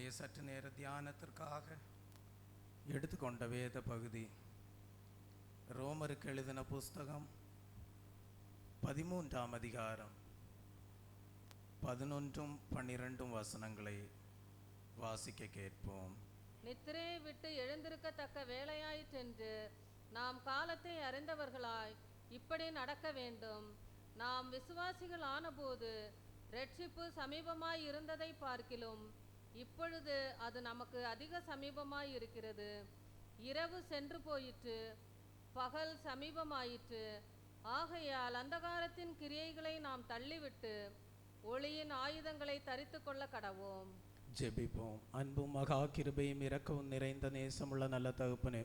நம்முடைய சற்று நேர தியானத்திற்காக எடுத்துக்கொண்ட வேத பகுதி ரோமருக்கு எழுதின புஸ்தகம் 13ஆம் அதிகாரம் 11-12 வசனங்களை வாசிக்க கேட்போம். நித்திரையை விட்டு எழுந்திருக்கத்தக்க வேளையாயிற்றென்று நாம் காலத்தை அறிந்தவர்களாய் இப்படி நடக்க வேண்டும். நாம் விசுவாசிகள் ஆனபோது இரட்சிப்பு சமீபமாய் இருந்ததை பார்க்கிலும் இப்பொழுது அது நமக்கு அதிக சமீபமாய் இருக்கிறது. இரவு சென்று போயிற்று, பகல் சமீபமாயிற்று. ஆகையால் அந்தகாரத்தின் கிரியைகளை நாம் தள்ளிவிட்டு ஒளியின் ஆயுதங்களை தரித்து கொள்ள கடவோம். ஜெபிப்போம். அன்பும் மகா கிருபையும் இரக்கவும் நிறைந்த நேசமுள்ள நல்ல தகப்பனே,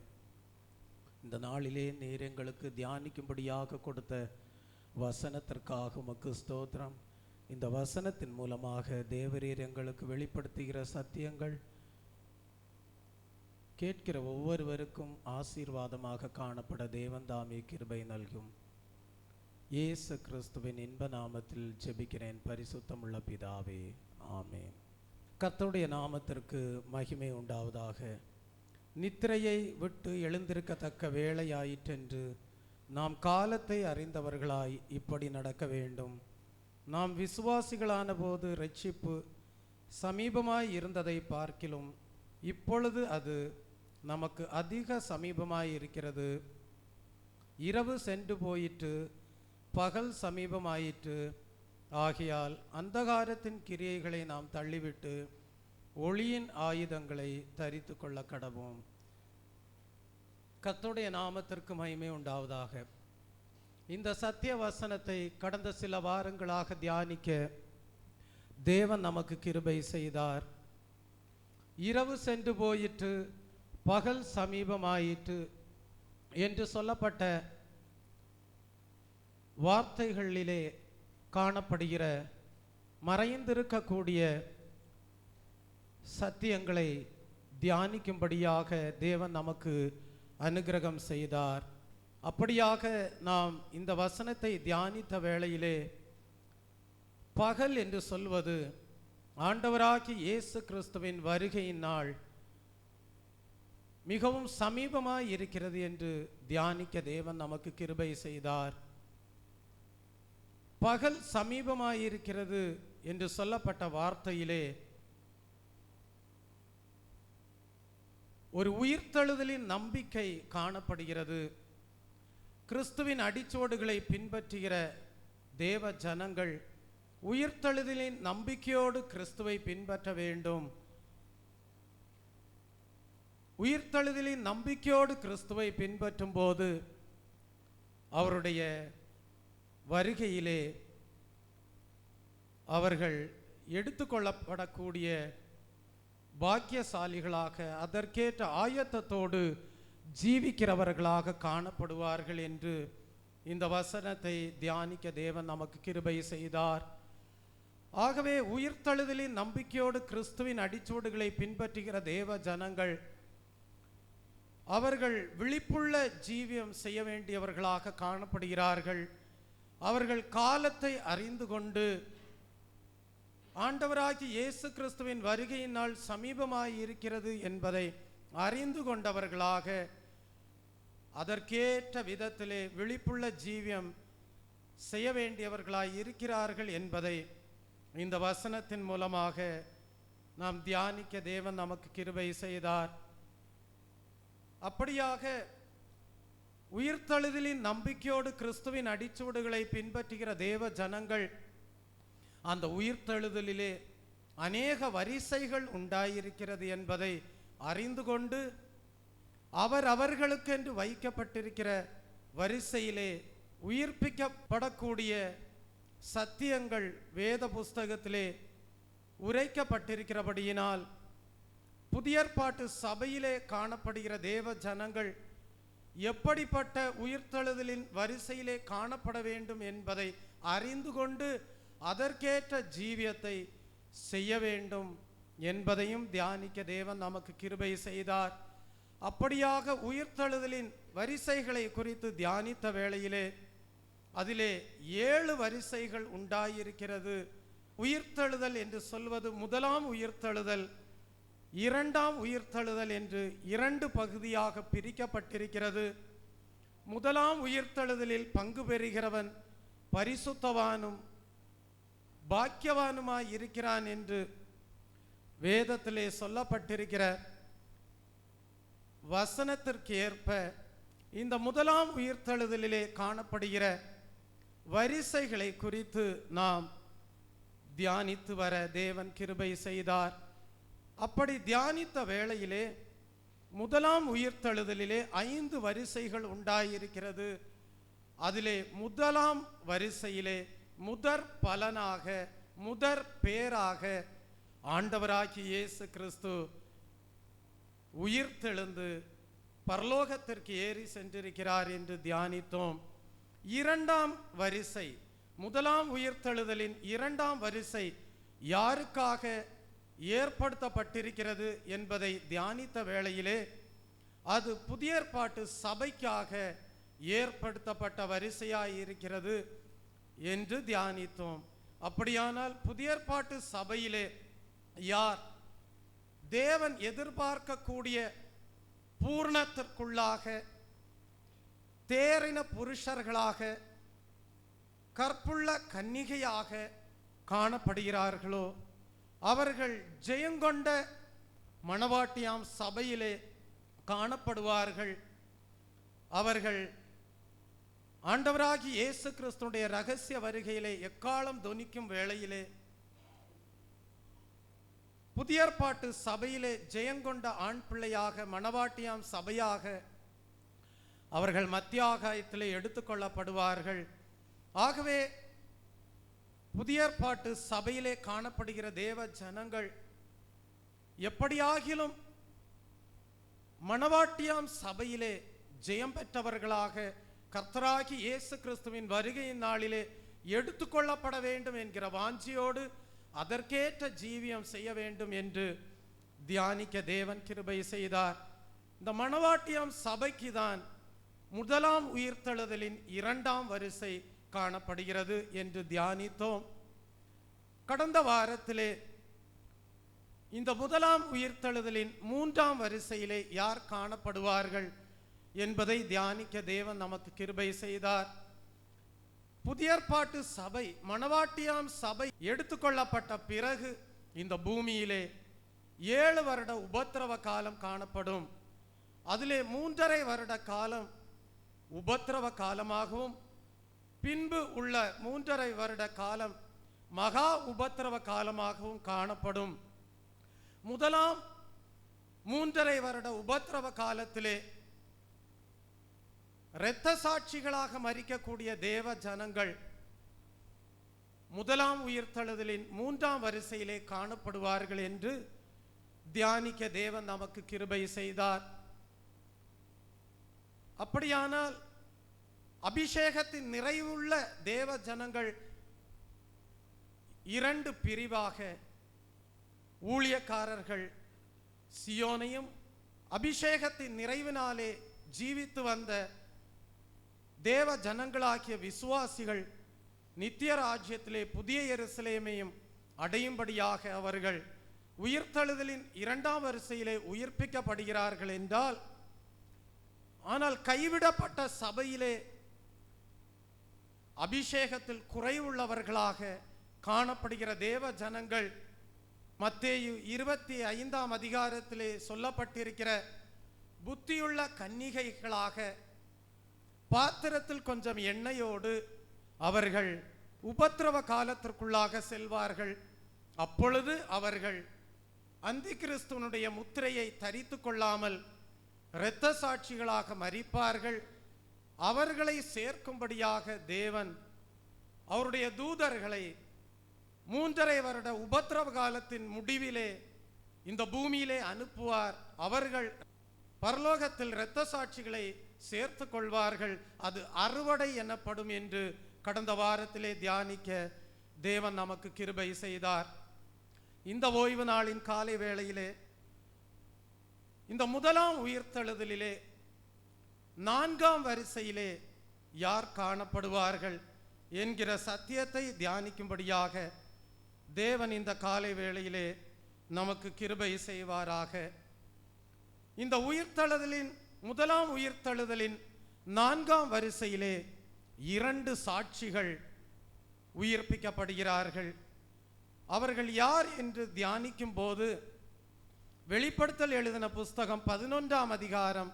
இந்த நாளிலே நீர் எங்களுக்கு தியானிக்கும்படியாக கொடுத்த வசனத்திற்காக உமக்கு ஸ்தோத்திரம். இந்த வசனத்தின் மூலமாக தேவரீர் எங்களுக்கு வெளிப்படுத்துகிற சத்தியங்கள் கேட்கிற ஒவ்வொருவருக்கும் ஆசீர்வாதமாக காணப்பட தேவன் தாமே கிருபை நல்கும். இயேசு கிறிஸ்துவின் இன்ப நாமத்தில் ஜெபிக்கிறேன் பரிசுத்தமுள்ள பிதாவே, ஆமென். கர்த்தருடைய நாமத்திற்கு மகிமை உண்டாவதாக. நித்திரையை விட்டு எழுந்திருக்கத்தக்க வேளையாயிற்றென்று நாம் காலத்தை அறிந்தவர்களாய் இப்படி நடக்க வேண்டும். நாம் விசுவாசிகளான போது இரட்சிப்பு சமீபமாய் இருந்ததை பார்க்கிலும் இப்பொழுது அது நமக்கு அதிக சமீபமாய் இருக்கிறது. இரவு சென்று போயிற்று, பகல் சமீபமாயிற்று. ஆகையால் அந்தகாரத்தின் கிரியைகளை நாம் தள்ளிவிட்டு ஒளியின் ஆயுதங்களை தரித்து கொள்ள கடவோம். கர்த்தருடைய நாமத்திற்கு மகிமை உண்டாவதாக. இந்த சத்திய வசனத்தை கடந்த சில வாரங்களாக தியானிக்க தேவன் நமக்கு கிருபை செய்தார். இரவு சென்று போயிற்று, பகல் சமீபமாயிற்று என்று சொல்லப்பட்ட வார்த்தைகளிலே காணப்படுகிற மறைந்திருக்கக்கூடிய சத்தியங்களை தியானிக்கும்படியாக தேவன் நமக்கு அனுக்கிரகம் செய்தார். அப்படியாக நாம் இந்த வசனத்தை தியானித்த வேளையிலே பகல் என்று சொல்வது ஆண்டவராகிய இயேசு கிறிஸ்துவின் வருகையின் நாள் மிகவும் சமீபமாய் இருக்கிறது என்று தியானிக்க தேவன் நமக்கு கிருபை செய்தார். பகல் சமீபமாய் இருக்கிறது என்று சொல்லப்பட்ட வார்த்தையிலே ஒரு உயிர்த்தெழுதலின் நம்பிக்கை காணப்படுகிறது. கிறிஸ்துவின் அடிச்சுவடுகளை பின்பற்றுகிற தேவ ஜனங்கள் உயிர்த்தெழுதலின் நம்பிக்கையோடு கிறிஸ்துவை பின்பற்ற வேண்டும். உயிர்த்தெழுதலின் நம்பிக்கையோடு கிறிஸ்துவை பின்பற்றும் போது அவருடைய வருகையிலே அவர்கள் எடுத்துக்கொள்ளப்படக்கூடிய பாக்கியசாலிகளாக அதற்கேற்ற ஆயத்தத்தோடு ஜீவிக்கிறவர்களாக காணப்படுவார்கள் என்று இந்த வசனத்தை தியானிக்க தேவன் நமக்கு கிருபை செய்தார். ஆகவே உயிர்த்தெழுதலின் நம்பிக்கையோடு கிறிஸ்துவின் அடிச்சுவடுகளை பின்பற்றுகிற தேவ ஜனங்கள் அவர்கள் விழிப்புள்ள ஜீவியம் செய்ய வேண்டியவர்களாக காணப்படுகிறார்கள். அவர்கள் காலத்தை அறிந்து கொண்டு ஆண்டவராகிய இயேசு கிறிஸ்துவின் வருகையின் நாள் சமீபமாய் இருக்கிறது என்பதை அறிந்து கொண்டவர்களாக அதற்கேற்ற விதத்திலே விழிப்புள்ள ஜீவியம் செய்ய வேண்டியவர்களாய் இருக்கிறார்கள் என்பதை இந்த வசனத்தின் மூலமாக நாம் தியானிக்க தேவன் நமக்கு கிருபை செய்தார். அப்படியாக உயிர்த்தெழுதலின் நம்பிக்கையோடு கிறிஸ்துவின் அடிச்சுவடுகளை பின்பற்றுகிற தேவ ஜனங்கள் அந்த உயிர்த்தெழுதலிலே அநேக வரிசைகள் உண்டாயிருக்கிறது என்பதை அறிந்து கொண்டு அவர்களுக்கென்று வைக்கப்பட்டிருக்கிற வரிசையிலே உயிர்ப்பிக்கப்படக்கூடிய சத்தியங்கள் வேத புஸ்தகத்திலே உரைக்கப்பட்டிருக்கிறபடியினால் புதிய ஏற்பாட்டு சபையிலே காணப்படுகிற தேவ ஜனங்கள் எப்படிப்பட்ட உயிர்த்தெழுதலின் வரிசையிலே காணப்பட வேண்டும் என்பதை அறிந்து கொண்டு அதற்கேற்ற ஜீவியத்தை செய்ய வேண்டும் என்பதையும் தியானிக்க தேவன் நமக்கு கிருபை செய்தார். அப்படியாக உயிர்த்தெழுதலின் வரிசைகளை குறித்து தியானித்த வேளையிலே அதிலே 7 வரிசைகள் உண்டாயிருக்கிறது. உயிர்த்தெழுதல் என்று சொல்வது முதலாம் உயிர்த்தெழுதல் இரண்டாம் உயிர்த்தெழுதல் என்று இரண்டு பகுதியாக பிரிக்கப்பட்டிருக்கிறது. முதலாம் உயிர்த்தெழுதலில் பங்கு பெறுகிறவன் பரிசுத்தவானும் பாக்கியவானுமாய் இருக்கிறான் என்று வேதத்திலே சொல்லப்பட்டிருக்கிற வசனத்திற்கு ஏற்ப இந்த முதலாம் உயிர்த்தெழுதலிலே காணப்படுகிற வரிசைகளை குறித்து நாம் தியானித்து வர தேவன் கிருபை செய்தார். அப்படி தியானித்த வேளையிலே முதலாம் உயிர்த்தெழுதலிலே 5 வரிசைகள் உண்டாயிருக்கிறது. அதிலே முதலாம் வரிசையிலே முதற் பலனாக முதற் பேராக ஆண்டவராகிய இயேசு கிறிஸ்து உயிர்த்தெழுந்து பரலோகத்திற்கு ஏறி சென்றிருக்கிறார் என்று தியானித்தோம். இரண்டாம் வரிசை, முதலாம் உயிர்த்தெழுதலின் இரண்டாம் வரிசை யாருக்காக ஏற்படுத்தப்பட்டிருக்கிறது என்பதை தியானித்த வேளையிலே அது புதிய ஏற்பாட்டு சபைக்காக ஏற்படுத்தப்பட்ட வரிசையாய் இருக்கிறது என்று தியானித்தோம். அப்படியானால் புதிய ஏற்பாட்டு சபையிலே யார் தேவன் எதிர்பார்க்கக்கூடிய பூர்ணத்திற்குள்ளாக தேறின புருஷர்களாக கற்புள்ள கன்னிகையாக காணப்படுகிறார்களோ அவர்கள் ஜெயங்கொண்ட மணவாட்டியாம் சபையிலே காணப்படுவார்கள். அவர்கள் ஆண்டவராகிய இயேசு கிறிஸ்துடைய இரகசிய வருகையிலே எக்காலம் தொனிக்கும் வேளையிலே புதிய ஏற்பாட்டு சபையிலே ஜெயங்கொண்ட ஆண் பிள்ளையாக மணவாட்டியாம் சபையாக அவர்கள் மத்தியாகாயத்திலே எடுத்துக்கொள்ளப்படுவார்கள். ஆகவே புதிய ஏற்பாட்டு சபையிலே காணப்படுகிற தேவ ஜனங்கள் எப்படியாகிலும் மணவாட்டியாம் சபையிலே ஜெயம் பெற்றவர்களாக கர்த்தராகி இயேசு கிறிஸ்துவின் வருகையின் நாளிலே எடுத்துக்கொள்ளப்பட வேண்டும் என்கிற வாஞ்சியோடு அதற்கேற்ற ஜீவியம் செய்ய வேண்டும் என்று தியானிக்க தேவன் கிருபை செய்தார். இந்த மணவாட்டியாம் சபைக்கு தான் முதலாம் உயிர்த்தெழுதலின் இரண்டாம் வரிசை காணப்படுகிறது என்று தியானித்தோம். கடந்த வாரத்திலே இந்த முதலாம் உயிர்த்தெழுதலின் மூன்றாம் வரிசையிலே யார் காணப்படுவார்கள் என்பதை தியானிக்க தேவன் நமக்கு கிருபை செய்தார். புதிய ஏற்பாட்டு சபை மணவாட்டியாம் சபை எடுத்துக்கொள்ளப்பட்ட பிறகு இந்த பூமியிலே 7 வருட உபத்திரவ காலம் காணப்படும். அதிலே 3.5 வருட காலம் உபத்திரவ காலமாகவும் பின்பு உள்ள 3.5 வருட காலம் மகா உபத்திரவ காலமாகவும் காணப்படும். முதலாம் 3.5 வருட உபத்திரவ காலத்திலே இரத்த சாட்சிகளாக மரிக்கக்கூடிய தேவ ஜனங்கள் முதலாம் உயிர்த்தெழுதலின் மூன்றாம் வரிசையிலே காணப்படுவார்கள் என்று தியானிக்க தேவன் நமக்கு கிருபை செய்தார். அப்படியானால் அபிஷேகத்தின் நிறைவுள்ள தேவ ஜனங்கள் 2 பிரிவாக ஊழியக்காரர்கள் சியோனையும் அபிஷேகத்தின் நிறைவினாலே ஜீவித்து வந்த தேவ ஜனங்களாகிய விசுவாசிகள் நித்திய ராஜ்யத்திலே புதிய எருசலேமையும் அடையும்படியாக அவர்கள் உயிர்த்தெழுதலின் இரண்டாம் வரிசையிலே உயிர்ப்பிக்கப்படுகிறார்கள் என்றால், ஆனால் கைவிடப்பட்ட சபையிலே அபிஷேகத்தில் குறைவுள்ளவர்களாக காணப்படுகிற தேவ ஜனங்கள் மத்தேயு 25ஆம் அதிகாரத்திலே சொல்லப்பட்டிருக்கிற புத்தியுள்ள கன்னிகைகளாக பாத்திரத்தில் கொஞ்சம் எண்ணெயோடு அவர்கள் உபத்திரவ காலத்திற்குள்ளாக செல்வார்கள். அப்பொழுது அவர்கள் அந்தி கிறிஸ்துவனுடைய முத்திரையை தரித்து கொள்ளாமல் இரத்த சாட்சிகளாக மரிப்பார்கள். அவர்களை சேர்க்கும்படியாக தேவன் அவருடைய தூதர்களை 3.5 வருட உபத்திரவ காலத்தின் முடிவிலே இந்த பூமியிலே அனுப்புவார். அவர்கள் பரலோகத்தில் இரத்த சாட்சிகளை சேர்த்து கொள்வார்கள். அது அறுவடை எனப்படும் என்று கடந்த வாரத்திலே தியானிக்க தேவன் நமக்கு கிருபை செய்தார். இந்த ஓய்வு நாளின் காலை வேளையிலே இந்த முதலாம் உயிர்த்தெழுதலிலே 4ஆம் வரிசையிலே யார் காணப்படுவார்கள் என்கிற சத்தியத்தை தியானிக்கும்படியாக தேவன் இந்த காலை வேளையிலே நமக்கு கிருபை செய்வாராக. இந்த உயிர்த்தெழுதலின் முதலாம் உயிர்த்தெழுதலின் 4ஆம் வரிசையிலே 2 சாட்சிகள் உயிர்ப்பிக்கப்படுகிறார்கள். அவர்கள் யார் என்று தியானிக்கும் போது வெளிப்படுத்தல் எழுதின புஸ்தகம் 11ஆம் அதிகாரம்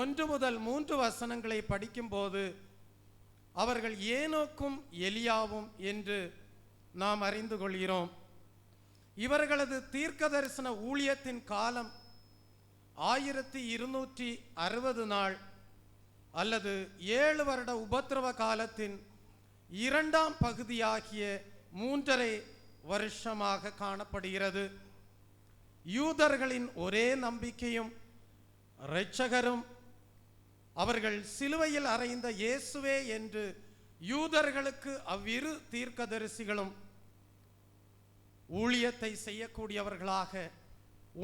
1 முதல் 3 வசனங்களை படிக்கும்போது அவர்கள் ஏனோக்கும் எலியாவும் என்று நாம் அறிந்து கொள்கிறோம். இவர்களது தீர்க்க தரிசன ஊழியத்தின் காலம் 1260 நாள் அல்லது 7 வருட உபத்திரவ காலத்தின் 2ஆம் பகுதியாகிய 3.5 வருஷமாக காணப்படுகிறது. யூதர்களின் ஒரே நம்பிக்கையும் இரட்சகரும் அவர்கள் சிலுவையில் அறைந்த இயேசுவே என்று யூதர்களுக்கு அவ்விரு தீர்க்கதரிசிகளும் ஊழியத்தை செய்யக்கூடியவர்களாக,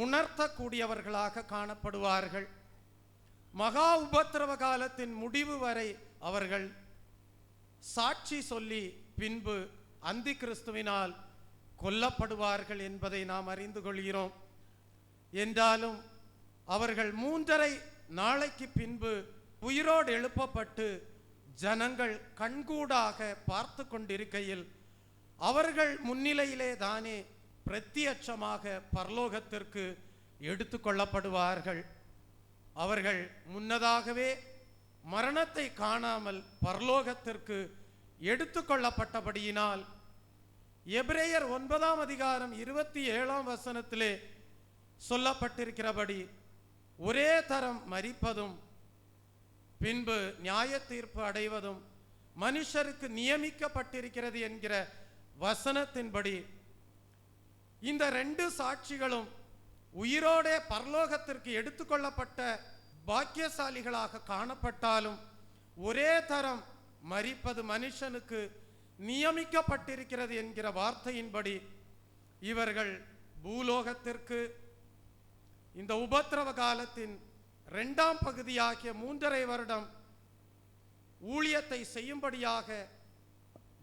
உணர்த்தக்கூடியவர்களாக காணப்படுவார்கள். மகா உபத்திரவ காலத்தின் முடிவு வரை அவர்கள் சாட்சி சொல்லி பின்பு அந்தி கிறிஸ்துவினால் கொல்லப்படுவார்கள் என்பதை நாம் அறிந்து கொள்கிறோம். என்றாலும் அவர்கள் 3.5 நாளைக்கு பின்பு உயிரோடு எழுப்பப்பட்டு ஜனங்கள் கண்கூடாக பார்த்து கொண்டிருக்கையில் அவர்கள் முன்னிலையிலே தானே பிரத்யட்சமாக பரலோகத்திற்கு எடுத்து கொள்ளப்படுவார்கள். அவர்கள் முன்னதாகவே மரணத்தை காணாமல் பரலோகத்திற்கு எடுத்து கொள்ளப்பட்டபடியினால் எபிரேயர் 9ஆம் அதிகாரம் 27ஆம் வசனத்திலே சொல்லப்பட்டிருக்கிறபடி ஒரே தரம் மரிப்பதும் பின்பு நியாய தீர்ப்பு அடைவதும் மனுஷருக்கு நியமிக்கப்பட்டிருக்கிறது என்கிற வசனத்தின்படி இந்த 2 சாட்சிகளும் உயிரோடே பரலோகத்திற்கு எடுத்துக்கொள்ளப்பட்ட பாக்கியசாலிகளாக காணப்பட்டாலும் ஒரே தரம் மரிப்பது மனுஷனுக்கு நியமிக்கப்பட்டிருக்கிறது என்கிற வார்த்தையின்படி இவர்கள் பூலோகத்திற்கு இந்த உபத்திரவ காலத்தின் 2ஆம் பகுதியாகிய 3.5 வருடம் ஊழியத்தை செய்யும்படியாக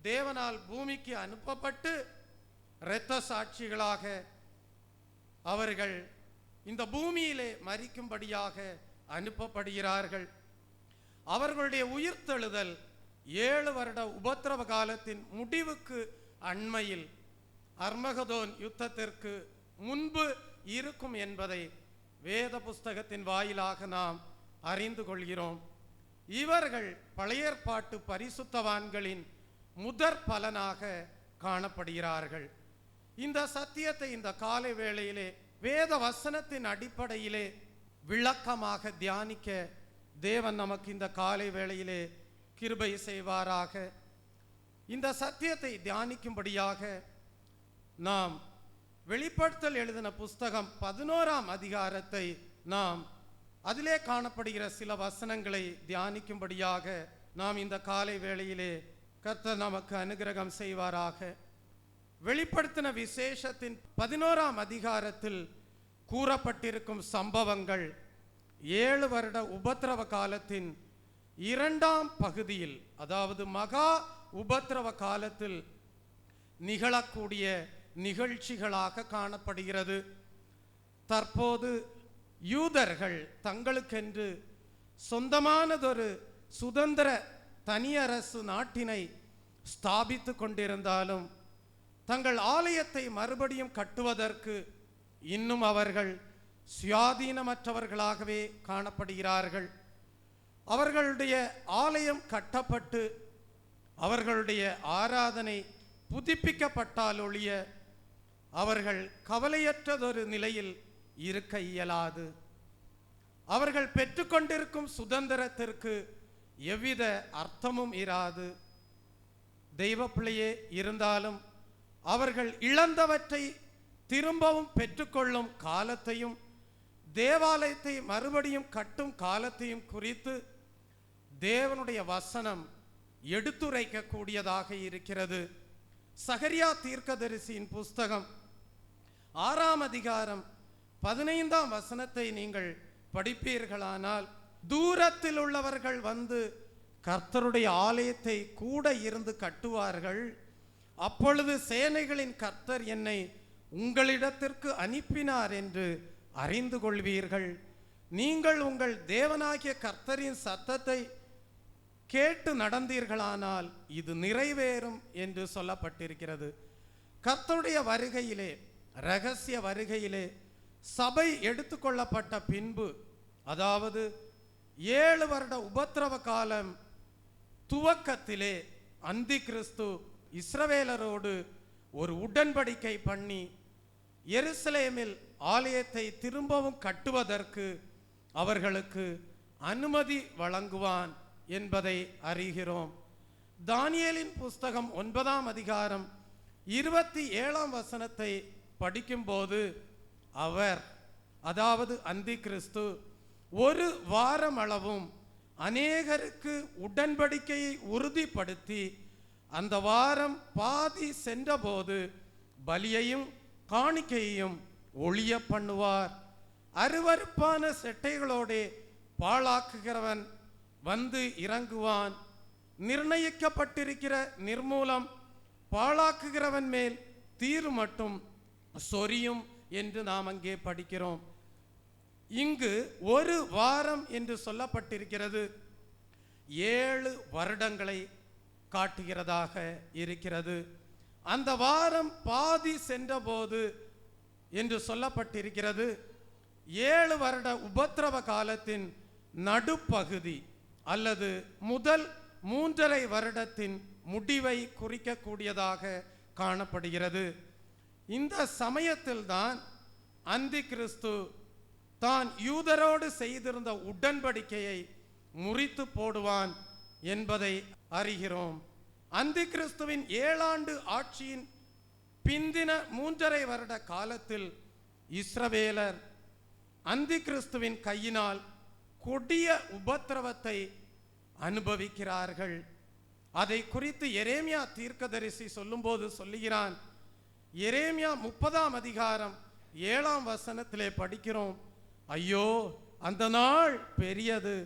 தேவனால் பூமிக்கு அனுப்பப்பட்டு இரத்த சாட்சிகளாக அவர்கள் இந்த பூமியிலே மரிக்கும்படியாக அனுப்பப்படுகிறார்கள். அவர்களுடைய உயிர்த்தெழுதல் 7 வருட உபத்திரவ காலத்தின் முடிவுக்கு அண்மையில் அர்மகதோன் யுத்தத்திற்கு முன்பு இருக்கும் என்பதை வேத புஸ்தகத்தின் வாயிலாக நாம் அறிந்து கொள்கிறோம். இவர்கள் பழைய ஏற்பாட்டு பரிசுத்தவான்களின் முதற் பலனாக காணப்படுகிறார்கள். இந்த சத்தியத்தை இந்த காலை வேளையிலே வேத வசனத்தின் அடிப்படையிலே விளக்கமாக தியானிக்க தேவன் நமக்கு இந்த காலை வேளையிலே கிருபை செய்வாராக. இந்த சத்தியத்தை தியானிக்கும்படியாக நாம் வெளிப்படுத்தல் எழுதின புஸ்தகம் 11ஆம் அதிகாரத்தை நாம் அதிலே காணப்படுகிற சில வசனங்களை தியானிக்கும்படியாக நாம் இந்த காலை வேளையிலே கர்த்தர் நமக்கு அனுகிரகம் செய்வாராக. வெளிப்படுத்தின விசேஷத்தின் 11ஆம் அதிகாரத்தில் கூறப்பட்டிருக்கும் சம்பவங்கள் 7 வருட உபத்திரவ காலத்தின் 2ஆம் பகுதியில், அதாவது மகா உபத்திரவ காலத்தில் நிகழக்கூடிய நிகழ்ச்சிகளாக காணப்படுகிறது. தற்போது யூதர்கள் தங்களுக்கென்று சொந்தமானதொரு சுதந்திர தனியரசு நாட்டினை ஸ்தாபித்து கொண்டிருந்தாலும் தங்கள் ஆலயத்தை மறுபடியும் கட்டுவதற்கு இன்னும் அவர்கள் சுயாதீனமற்றவர்களாகவே காணப்படுகிறார்கள். அவர்களுடைய ஆலயம் கட்டப்பட்டு அவர்களுடைய ஆராதனை புதுப்பிக்கப்பட்டால் ஒழிய அவர்கள் கவலையற்றதொரு நிலையில் இருக்க இயலாது. அவர்கள் பெற்றுக்கொண்டிருக்கும் சுதந்திரத்திற்கு எவ்வித அர்த்தமும் இராது. தெய்வ பிள்ளையே இருந்தாலும் அவர்கள் இழந்தவற்றை திரும்பவும் பெற்றுக்கொள்ளும் காலத்தையும் தேவாலயத்தை மறுபடியும் கட்டும் காலத்தையும் குறித்து தேவனுடைய வசனம் எடுத்துரைக்கக்கூடியதாக இருக்கிறது. சகரியா தீர்க்கதரிசியின் புஸ்தகம் 6ஆம் அதிகாரம் 15ஆம் வசனத்தை நீங்கள் படிப்பீர்களானால், தூரத்தில் உள்ளவர்கள் வந்து கர்த்தருடைய ஆலயத்தை கூட இருந்து கட்டுவார்கள், அப்பொழுது சேனைகளின் கர்த்தர் என்னை உங்களிடத்திற்கு அனுப்பினார் என்று அறிந்து கொள்வீர்கள். நீங்கள் உங்கள் தேவனாகிய கர்த்தரின் சத்தத்தை கேட்டு நடந்தீர்களானால் இது நிறைவேறும் என்று சொல்லப்பட்டிருக்கிறது. கர்த்தருடைய வருகையிலே, இரகசிய வருகையிலே, சபை எடுத்துக்கொள்ளப்பட்ட பின்பு, அதாவது 7 வருட உபத்திரவ காலம் துவக்கத்திலே அந்தி கிறிஸ்து இஸ்ரவேலரோடு ஒரு உடன்படிக்கை பண்ணி எருசலேமில் ஆலயத்தை திரும்பவும் கட்டுவதற்கு அவர்களுக்கு அனுமதி வழங்குவான் என்பதை அறிகிறோம். தானியேலின் புஸ்தகம் 9ஆம் அதிகாரம் 27ஆம் வசனத்தை படிக்கும்போது அவர், அதாவது அந்தி கிறிஸ்து, ஒரு வாரம் அளவும் அநேகருக்கு உடன்படிக்கையை உறுதிப்படுத்தி அந்த வாரம் பாதி சென்றபோது பலியையும் காணிக்கையையும் ஒழிய பண்ணுவார். அருவருப்பான செட்டைகளோடே பாழாக்குகிறவன் வந்து இறங்குவான். நிர்ணயிக்கப்பட்டிருக்கிற நிர்மூலம் பாழாக்குகிறவன் மேல் தீரு மட்டும் சொரியும் என்று நாம் அங்கே படிக்கிறோம். இங்கு ஒரு வாரம் என்று சொல்லப்பட்டிருக்கிறது 7 வருடங்களை காட்டுகிறதாக இருக்கிறது. அந்த வாரம் பாதி சென்றபோது என்று சொல்லப்பட்டிருக்கிறது 7 வருட உபத்திரவ காலத்தின் நடுப்பகுதி அல்லது முதல் 3.5 வருடத்தின் முடிவை குறிக்கக்கூடியதாக காணப்படுகிறது. இந்த சமயத்தில்தான் அந்தி கிறிஸ்து தான் யூதரோடு செய்திருந்த உடன்படிக்கையை முறித்து போடுவான் என்பதை அறிகிறோம். அந்தி கிறிஸ்துவின் 7 ஆண்டு ஆட்சியின் பிந்தின 3.5 வருட காலத்தில் இஸ்ரவேலர் அந்தி கிறிஸ்துவின் கையினால் கொடிய உபத்திரவத்தை அனுபவிக்கிறார்கள். அதை குறித்து எரேமியா தீர்க்கதரிசி சொல்லும்போது சொல்லுகிறான். எரேமியா 30ஆம் அதிகாரம் 7ஆம் வசனத்திலே படிக்கிறோம், ஐயோ அந்த நாள் பெரியது,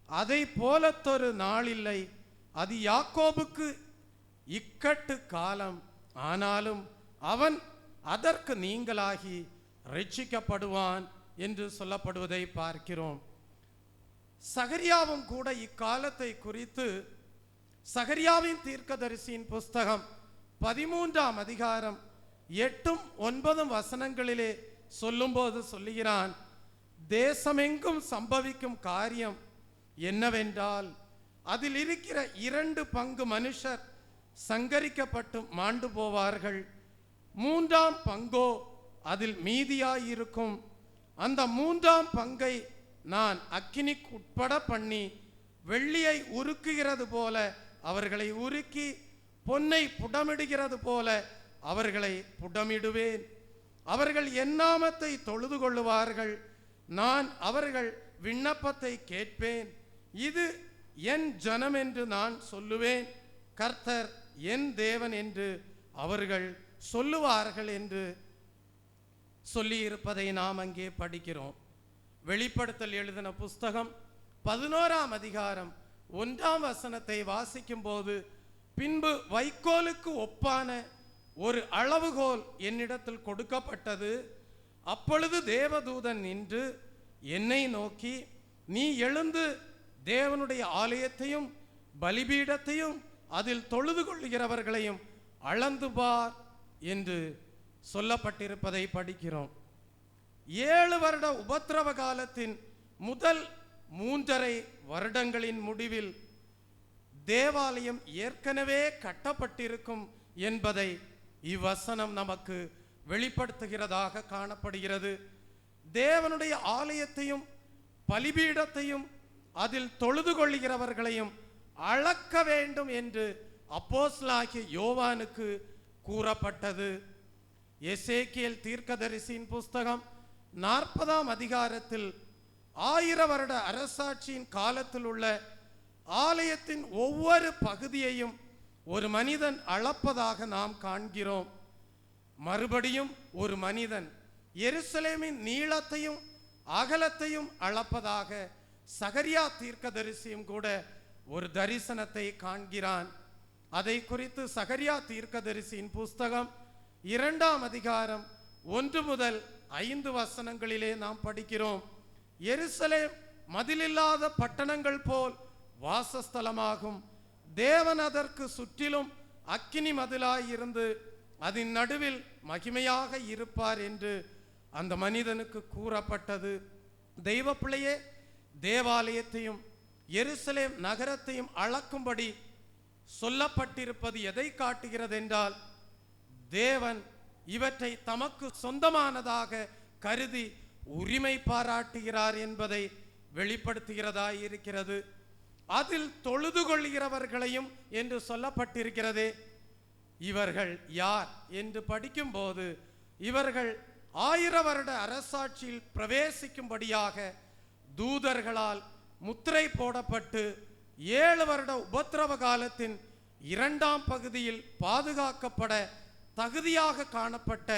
அதை போலத்தொரு நாள் இல்லை, அது யாக்கோபுக்கு இக்கட்டு காலம், ஆனாலும் அவன் அதற்கு நீங்களாகி ரட்சிக்கப்படுவான் என்று சொல்லப்படுவதை பார்க்கிறோம். சகரியாவும் கூட இக்காலத்தை குறித்து சகரியாவின் தீர்க்கதரிசியின் புஸ்தகம் 13ஆம் அதிகாரம் 8-9 வசனங்களிலே சொல்லும்போது சொல்லுகிறான், தேசமெங்கும் சம்பவிக்கும் காரியம் என்னவென்றால் அதில் இருக்கிற 2 பங்கு மனுஷர் சங்கரிக்கப்பட்டு மாண்டு போவார்கள், 3ஆம் பங்கோ அதில் மீதியாயிருக்கும். அந்த 3ஆம் பங்கை நான் அக்கினிக்கு உட்பட பண்ணி வெள்ளியை உருக்குகிறது போல அவர்களை உருக்கி பொன்னை புடமிடுகிறது போல அவர்களை புடமிடுவேன். அவர்கள் என் நாமத்தை தொழுது கொள்ளுவார்கள், நான் அவர்கள் விண்ணப்பத்தை கேட்பேன். இது என் ஜனம் என்று நான் சொல்லுவேன், கர்த்தர் என் தேவன் என்று அவர்கள் சொல்லுவார்கள் என்று சொல்லியிருப்பதை நாம் அங்கே படிக்கிறோம். வெளிப்படுத்தல் எழுதின புஸ்தகம் 11ஆம் அதிகாரம் 1ஆம் வசனத்தை வாசிக்கும் போது, பின்பு வைக்கோலுக்கு ஒப்பான ஒரு அளவுகோல் என்னிடத்தில் கொடுக்கப்பட்டது. அப்பொழுது தேவதூதன் நின்று என்னை நோக்கி, நீ எழுந்து தேவனுடைய ஆலயத்தையும் பலிபீடத்தையும் அதில் தொழுது கொள்ளுகிறவர்களையும் அளந்து பார் என்று சொல்லப்பட்டிருப்பதை படிக்கிறோம். 7 வருட உபத்திரவ காலத்தின் முதல் 3.5 வருடங்களின் முடிவில் தேவாலயம் ஏற்கனவே கட்டப்பட்டிருக்கும் என்பதை இவ்வசனம் நமக்கு வெளிப்படுத்துகிறதாக காணப்படுகிறது. தேவனுடைய ஆலயத்தையும் பலிபீடத்தையும் அதில் தொழுது கொள்ளுகிறவர்களையும் அளக்க வேண்டும் என்று அப்போஸ்தலனாகிய யோவானுக்கு கூறப்பட்டது. எசேக்கியேல் தீர்க்கதரிசியின் புஸ்தகம் 40ஆம் அதிகாரத்தில் 1000 வருட அரசாட்சியின் காலத்தில் உள்ள ஆலயத்தின் ஒவ்வொரு பகுதியையும் ஒரு மனிதன் அளப்பதாக நாம் காண்கிறோம். மறுபடியும் ஒரு மனிதன் எருசலேமின் நீளத்தையும் அகலத்தையும் அளப்பதாக சகரியா தீர்க்கதரிசியும் கூட ஒரு தரிசனத்தை காண்கிறான். அதை குறித்து சகரியா தீர்க்கதரிசியின் புஸ்தகம் 2ஆம் அதிகாரம் 1 முதல் 5 வசனங்களிலே நாம் படிக்கிறோம். எருசலேம் மதிலில்லாத பட்டணங்கள் போல் வாசஸ்தலமாகும். தேவன் அதற்கு சுற்றிலும் அக்கினி மதிலாயிருந்து அதன் நடுவில் மகிமையாக இருப்பார் என்று அந்த மனிதனுக்கு கூறப்பட்டது. தெய்வ பிள்ளையே, தேவாலயத்தையும் எருசலேம் நகரத்தையும் அளக்கும்படி சொல்லப்பட்டிருப்பது எதை காட்டுகிறது என்றால், தேவன் இவற்றை தமக்கு சொந்தமானதாக கருதி உரிமை பாராட்டுகிறார் என்பதை வெளிப்படுத்துகிறதாய் இருக்கிறது. அதில் தொழுது கொள்கிறவர்களையும் என்று சொல்லப்பட்டிருக்கிறதே. இவர்கள் யார் என்று படிக்கும்போது, இவர்கள் 1000 வருட அரசாட்சியில் பிரவேசிக்கும்படியாக தூதர்களால் முத்திரை போடப்பட்டு 7 வருட உபத்திரவ காலத்தின் 2ஆம் பகுதியில் பாதுகாக்கப்பட தகுதியாக காணப்பட்ட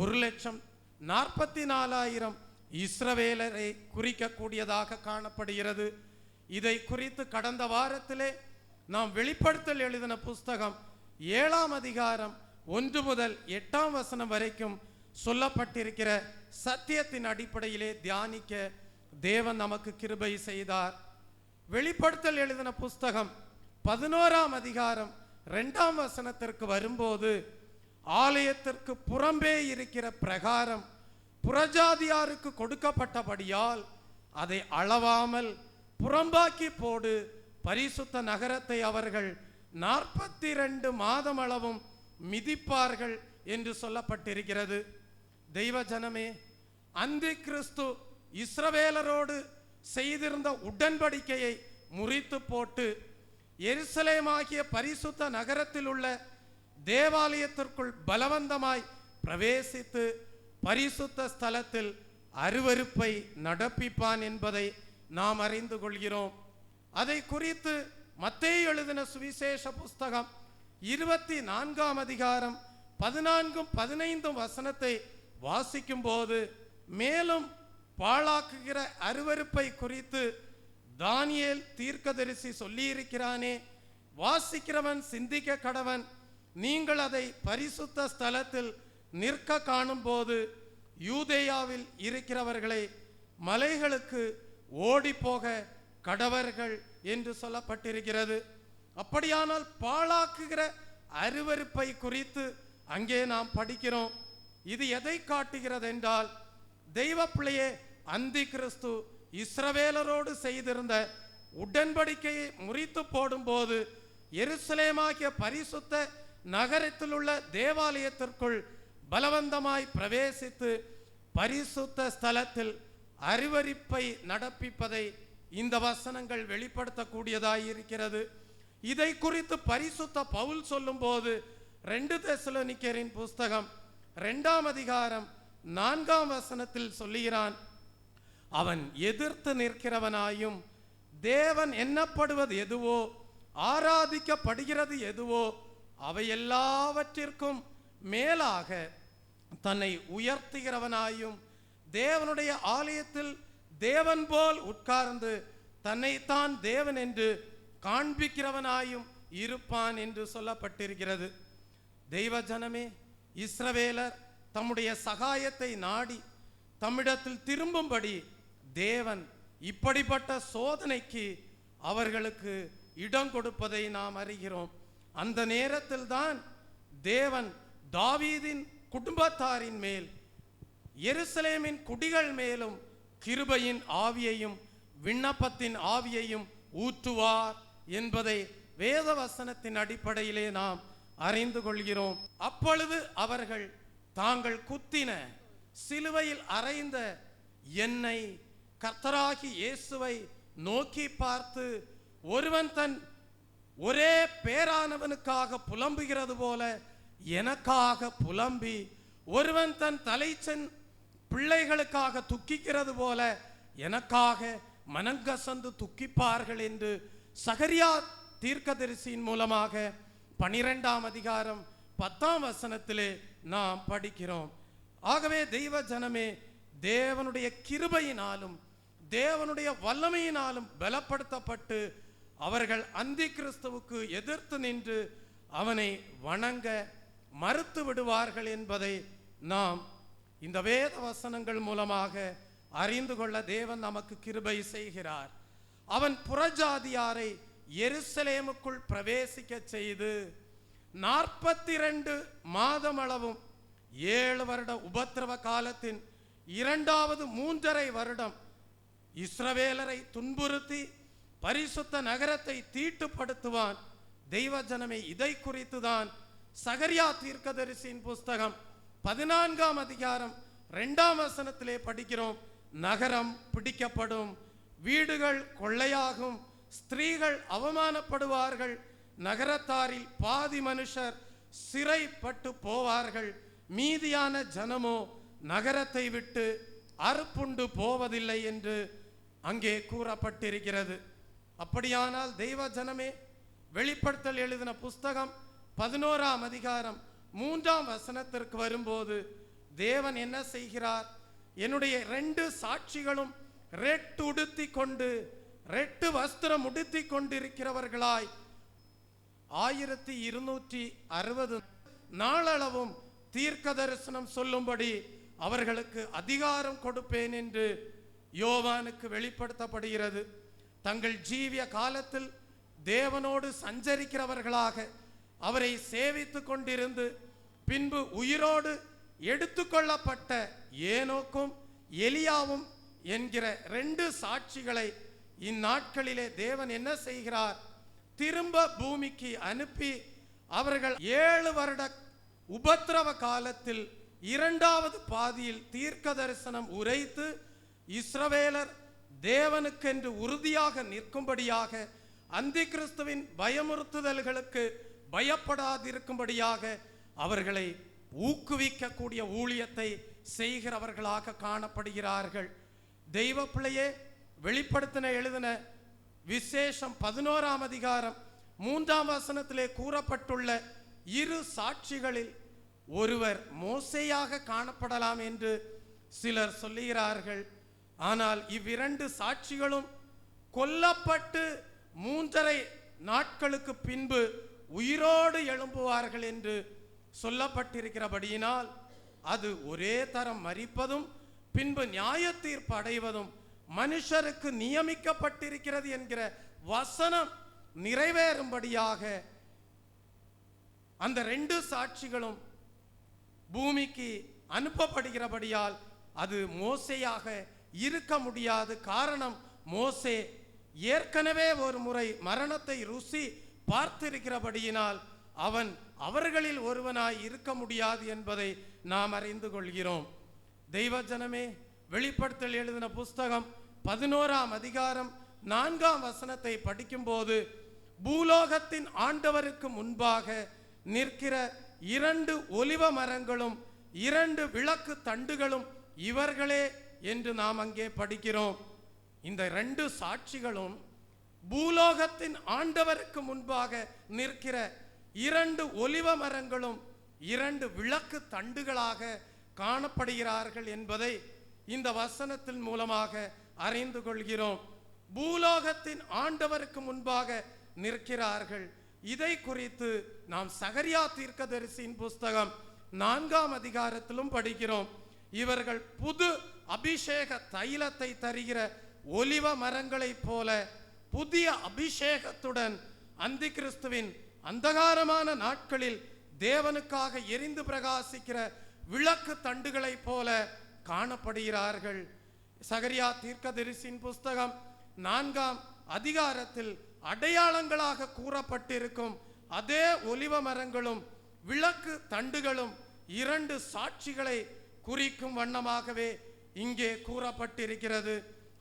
1,44,000 இஸ்ரவேலரை குறிக்கக்கூடியதாக காணப்படுகிறது. இதை குறித்து கடந்த வாரத்திலே நாம் வெளிப்படுத்தல் எழுதின புஸ்தகம் 7ஆம் அதிகாரம் 1 முதல் 8ஆம் வசனம் வரைக்கும் சொல்லப்பட்டிருக்கிற சத்தியத்தின் அடிப்படையிலே தியானிக்க தேவன் நமக்கு கிருபை செய்தார். வெளிப்படுத்தல் எழுதின புஸ்தகம் 11ஆம் அதிகாரம் 2ஆம் வசனத்திற்கு வரும்போது, ஆலயத்திற்கு புறம்பே இருக்கிற பிரகாரம் புறஜாதியாருக்கு கொடுக்கப்பட்டபடியால் அதை அளவாமல் புறம்பாக்கி போடு, பரிசுத்த நகரத்தை அவர்கள் 42 மாதம் அளவும் மிதிப்பார்கள் என்று சொல்லப்பட்டிருக்கிறது. தெய்வ ஜனமே, அந்தி கிறிஸ்து இஸ்ரவேலரோடு செய்திருந்த உடன்படிக்கையை முறித்து போட்டு எருசலேமாகிய பரிசுத்த நகரத்தில் உள்ள தேவாலயத்திற்குள் பலவந்தமாய் பிரவேசித்து பரிசுத்த ஸ்தலத்தில் அருவருப்பை நடப்பிப்பான் என்பதை நாம் அறிந்து கொள்கிறோம். அதை குறித்து மத்தேயு எழுதின சுவிசேஷ புஸ்தகம் 24ஆம் அதிகாரம் 14-15 வசனத்தை வாசிக்கும் போது, மேலும் பாழாக்குகிற அருவருப்பை குறித்து தானியேல் தீர்க்கதரிசி சொல்லியிருக்கிறானே, வாசிக்கிறவன் சிந்திக்க கடவன். நீங்கள் அதை பரிசுத்த ஸ்தலத்தில் நிற்க காணும் போது யூதேயாவில் இருக்கிறவர்களை மலைகளுக்கு ஓடி போக கடவர்கள் என்று சொல்லப்பட்டிருக்கிறது. அப்படியானால் பாழாக்குகிற அருவருப்பை குறித்து அங்கே நாம் படிக்கிறோம். இது எதை காட்டுகிறது என்றால், தெய்வ பிள்ளையே, அந்தி கிறிஸ்து இஸ்ரவேலரோடு செய்திருந்த உடன்படிக்கையை முறித்து போடும்போது எருசலேமாகிய பரிசுத்த நகரத்தில் உள்ள தேவாலயத்திற்குள் பலவந்தமாய் பிரவேசித்து பரிசுத்த ஸ்தலத்தில் அருவருப்பை நடப்பிப்பதை இந்த வசனங்கள் வெளிப்படுத்தக்கூடியதாய் இருக்கிறது. இதை குறித்து பரிசுத்த பவுல் சொல்லும் போது 2 தெசலோனிக்கேயரின் புஸ்தகம் 2ஆம் அதிகாரம் 4ஆம் வசனத்தில் சொல்லுகிறான், அவன் எதிர்த்து நிற்கிறவனாயும் தேவன் எண்ணப்படுவது எதுவோ ஆராதிக்கப்படுகிறது எதுவோ அவை எல்லாவற்றிற்கும் மேலாக தன்னை உயர்த்துகிறவனாயும் தேவனுடைய ஆலயத்தில் தேவன் போல் உட்கார்ந்து தன்னைத்தான் தேவன் என்று காண்பிக்கிறவனாயும் இருப்பான் என்று சொல்லப்பட்டிருக்கிறது. தெய்வ ஜனமே, இஸ்ரவேலர் தம்முடைய சகாயத்தை நாடி தம்மிடத்தில் திரும்பும்படி தேவன் இப்படிப்பட்ட சோதனைக்கு அவர்களுக்கு இடம் கொடுப்பதை நாம் அறிகிறோம். அந்த நேரத்தில் தான் தேவன் தாவீதின் குடும்பத்தாரின் மேல் எருசலேமின் குடிகள் மேலும் கிருபையின் ஆவியையும் விண்ணப்பத்தின் ஆவியையும் ஊற்றுவார் என்பதை வேத வசனத்தின் அடிப்படையிலே நாம் அறிந்து கொள்கிறோம். அப்பொழுது அவர்கள் தாங்கள் குத்தின சிலுவையில் அறைந்த என்னை கர்த்தராகி இயேசுவை நோக்கி பார்த்து, ஒருவன் தன் ஒரே பேரானவனுக்காக புலம்புகிறது போல எனக்காக புலம்பி, ஒருவன் தன் தலைச்சன் பிள்ளைகளுக்காக துக்கிக்கிறது போல எனக்காக மனங்கசந்து துக்கிப்பார்கள் என்று சகரியா தீர்க்கதரிசியின் மூலமாக 12ஆம் அதிகாரம் 10ஆம் வசனத்திலே நாம் படிக்கிறோம். ஆகவே தெய்வ ஜனமே, தேவனுடைய கிருபையினாலும் தேவனுடைய வல்லமையினாலும் பலப்படுத்தப்பட்டு அவர்கள் அந்தி கிறிஸ்துவுக்கு எதிர்த்து நின்று அவனை வணங்க மறுத்து விடுவார்கள் என்பதை நாம் இந்த வேத வசனங்கள் மூலமாக அறிந்து கொள்ள தேவன் நமக்கு கிருபை செய்கிறார். அவன் புறஜாதியாரை எருசலேமுக்குள் பிரவேசிக்க செய்து 42 மாதமளவும் 7 வருட உபத்திரவ காலத்தின் 2வது 3.5 வருடம் இஸ்ரவேலரை துன்புறுத்தி பரிசுத்த நகரத்தை தீட்டுப்படுத்துவான். தெய்வ ஜனமே, இதை குறித்துதான் சகரியா தீர்க்கதரிசியின் புஸ்தகம் 14ஆம் அதிகாரம் 2ஆம் வசனத்திலே படிக்கிறோம். நகரம் பிடிக்கப்படும், வீடுகள் கொள்ளையாகும், ஸ்திரீகள் அவமானப்படுவார்கள், நகரத்தாரில் பாதி மனுஷர் சிறைப்பட்டு போவார்கள், மீதியான ஜனமோ நகரத்தை விட்டு அறுப்புண்டு போவதில்லை என்று அங்கே கூறப்பட்டிருக்கிறது. அப்படியானால் தெய்வ ஜனமே, வெளிப்படுத்தல் எழுதின புஸ்தகம் 11ஆம் அதிகாரம் 3ஆம் வசனத்திற்கு வரும்போது தேவன் என்ன செய்கிறார்? என்னுடைய 2 சாட்சிகளும் ரெட்டு உடுத்தி கொண்டு, ரெட்டு வஸ்திரம் உடுத்தி கொண்டிருக்கிறவர்களாய் 1260 நாளளவும் தீர்க்க தரிசனம் சொல்லும்படி அவர்களுக்கு அதிகாரம் கொடுப்பேன் என்று யோவானுக்கு வெளிப்படுத்தப்படுகிறது. தங்கள் ஜீவிய காலத்தில் தேவனோடு சஞ்சரிக்கிறவர்களாக அவரை சேவித்து கொண்டிருந்து பின்பு உயிரோடு எடுத்துக்கொள்ளப்பட்ட ஏனோக்கும் எலியாவும் என்கிற 2 சாட்சிகளை இந்நாட்களிலே தேவன் என்ன செய்கிறார்? திரும்ப பூமிக்கு அனுப்பி அவர்கள் 7 வருட உபத்திரவ காலத்தில் 2வது பாதியில் தீர்க்க தரிசனம் உரைத்து இஸ்ரவேலர் தேவனுக்கென்று உறுதியாக நிற்கும்படியாக, அந்தி கிறிஸ்துவின் பயமுறுத்துதல்களுக்கு பயப்படாதிருக்கும்படியாக அவர்களை ஊக்குவிக்கக்கூடிய ஊழியத்தை செய்கிறவர்களாக காணப்படுகிறார்கள். தெய்வ பிள்ளையே, வெளிப்படுத்தின எழுதின விசேஷம் 11ஆம் அதிகாரம் 3ஆம் வசனத்திலே கூறப்பட்டுள்ள 2 சாட்சிகளில் ஒருவர் மோசேயாக காணப்படலாம் என்று சிலர் சொல்லுகிறார்கள். ஆனால் இவ்விரண்டு சாட்சிகளும் கொல்லப்பட்டு 3.5 நாட்களுக்கு பின்பு உயிரோடு எழும்புவார்கள் என்று சொல்லப்பட்டிருக்கிறபடியினால் அது ஒரே தரம் மரிப்பதும் பின்பு நியாய தீர்ப்பு அடைவதும் மனுஷருக்கு நியமிக்கப்பட்டிருக்கிறது என்கிற வசனம் நிறைவேறும்படியாக அந்த 2 சாட்சிகளும் பூமிக்கு அனுப்பப்படுகிறபடியால் அது மோசேயாக இருக்க முடியாது. காரணம், மோசே ஏற்கனவே ஒரு முறை மரணத்தை ருசி பார்த்திருக்கிறபடியினால் அவன் அவர்களில் ஒருவனாய் இருக்க முடியாது என்பதை நாம் அறிந்து கொள்கிறோம். தெய்வ ஜனமே, வெளிப்படுத்தல் எழுதின புஸ்தகம் 11ஆம் அதிகாரம் 4ஆம் வசனத்தை படிக்கும்போது பூலோகத்தின் ஆண்டவருக்கு முன்பாக நிற்கிற 2 ஒலிவ மரங்களும் 2 விளக்கு தண்டுகளும் இவர்களே என்று நாம் அங்கே படிக்கிறோம். இந்த 2 சாட்சிகளும் பூலோகத்தின் ஆண்டவருக்கு முன்பாக நிற்கிற 2 ஒலிவ மரங்களும் 2 விளக்கு தண்டுகளாக காணப்படுகிறார்கள் என்பதை இந்த வசனத்தின் மூலமாக அறிந்து கொள்கிறோம். பூலோகத்தின் ஆண்டவருக்கு முன்பாக நிற்கிறார்கள். இதை குறித்து நாம் சகரியா தீர்க்கதரிசியின் புஸ்தகம் 4ஆம் அதிகாரத்திலும் படிக்கிறோம். இவர்கள் புது அபிஷேக தைலத்தை தருகிற ஒலிவ மரங்களைப் போல புதிய அபிஷேகத்துடன் அந்தி கிறிஸ்துவின் அந்தகாரமான நாட்களில் தேவனுக்காக எரிந்து பிரகாசிக்கிற விளக்கு தண்டுகளைப் போல காணப்படுகிறார்கள். சகரியா தீர்க்கதரிசியின் புஸ்தகம் 4ஆம் அதிகாரத்தில் அடையாளங்களாக கூறப்பட்டிருக்கும் அதே ஒலிவ மரங்களும் விளக்கு தண்டுகளும் 2 சாட்சிகளை குறிக்கும் வண்ணமாகவே இங்கே கூறப்பட்டிருக்கிறது.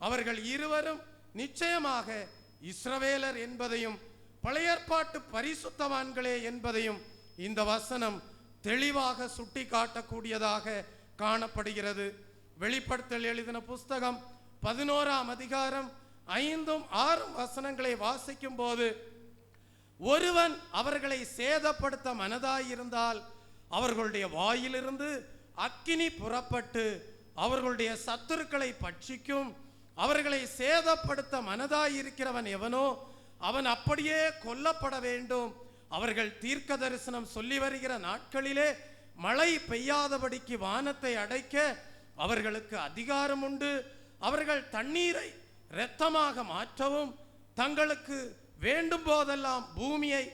அவர்கள் இருவரும் நிச்சயமாக இஸ்ரவேலர் என்பதையும் பழைய ஏற்பாட்டு பரிசுத்தவான்களே என்பதையும் இந்த வசனம் தெளிவாக சுட்டி காட்டக்கூடியதாக காணப்படுகிறது. வெளிப்படுத்தல் எழுதின புஸ்தகம் 11ஆம் அதிகாரம் 5ம் 6ம் வசனங்களை வாசிக்கும் போது, ஒருவன் அவர்களை சேதப்படுத்த மனதாயிருந்தால் அவர்களுடைய வாயிலிருந்து அக்கினி புறப்பட்டு அவர்களுடைய சத்துருக்களை பட்சிக்கும். அவர்களை சேதப்படுத்த மனதாயிருக்கிறவன் எவனோ அவன் அப்படியே கொல்லப்பட வேண்டும். அவர்கள் தீர்க்க தரிசனம் சொல்லி வருகிற நாட்களிலே மழை பெய்யாதபடிக்கு வானத்தை அடைக்க அவர்களுக்கு அதிகாரம் உண்டு. அவர்கள் தண்ணீரை இரத்தமாக மாற்றவும் தங்களுக்கு வேண்டும் போதெல்லாம் பூமியை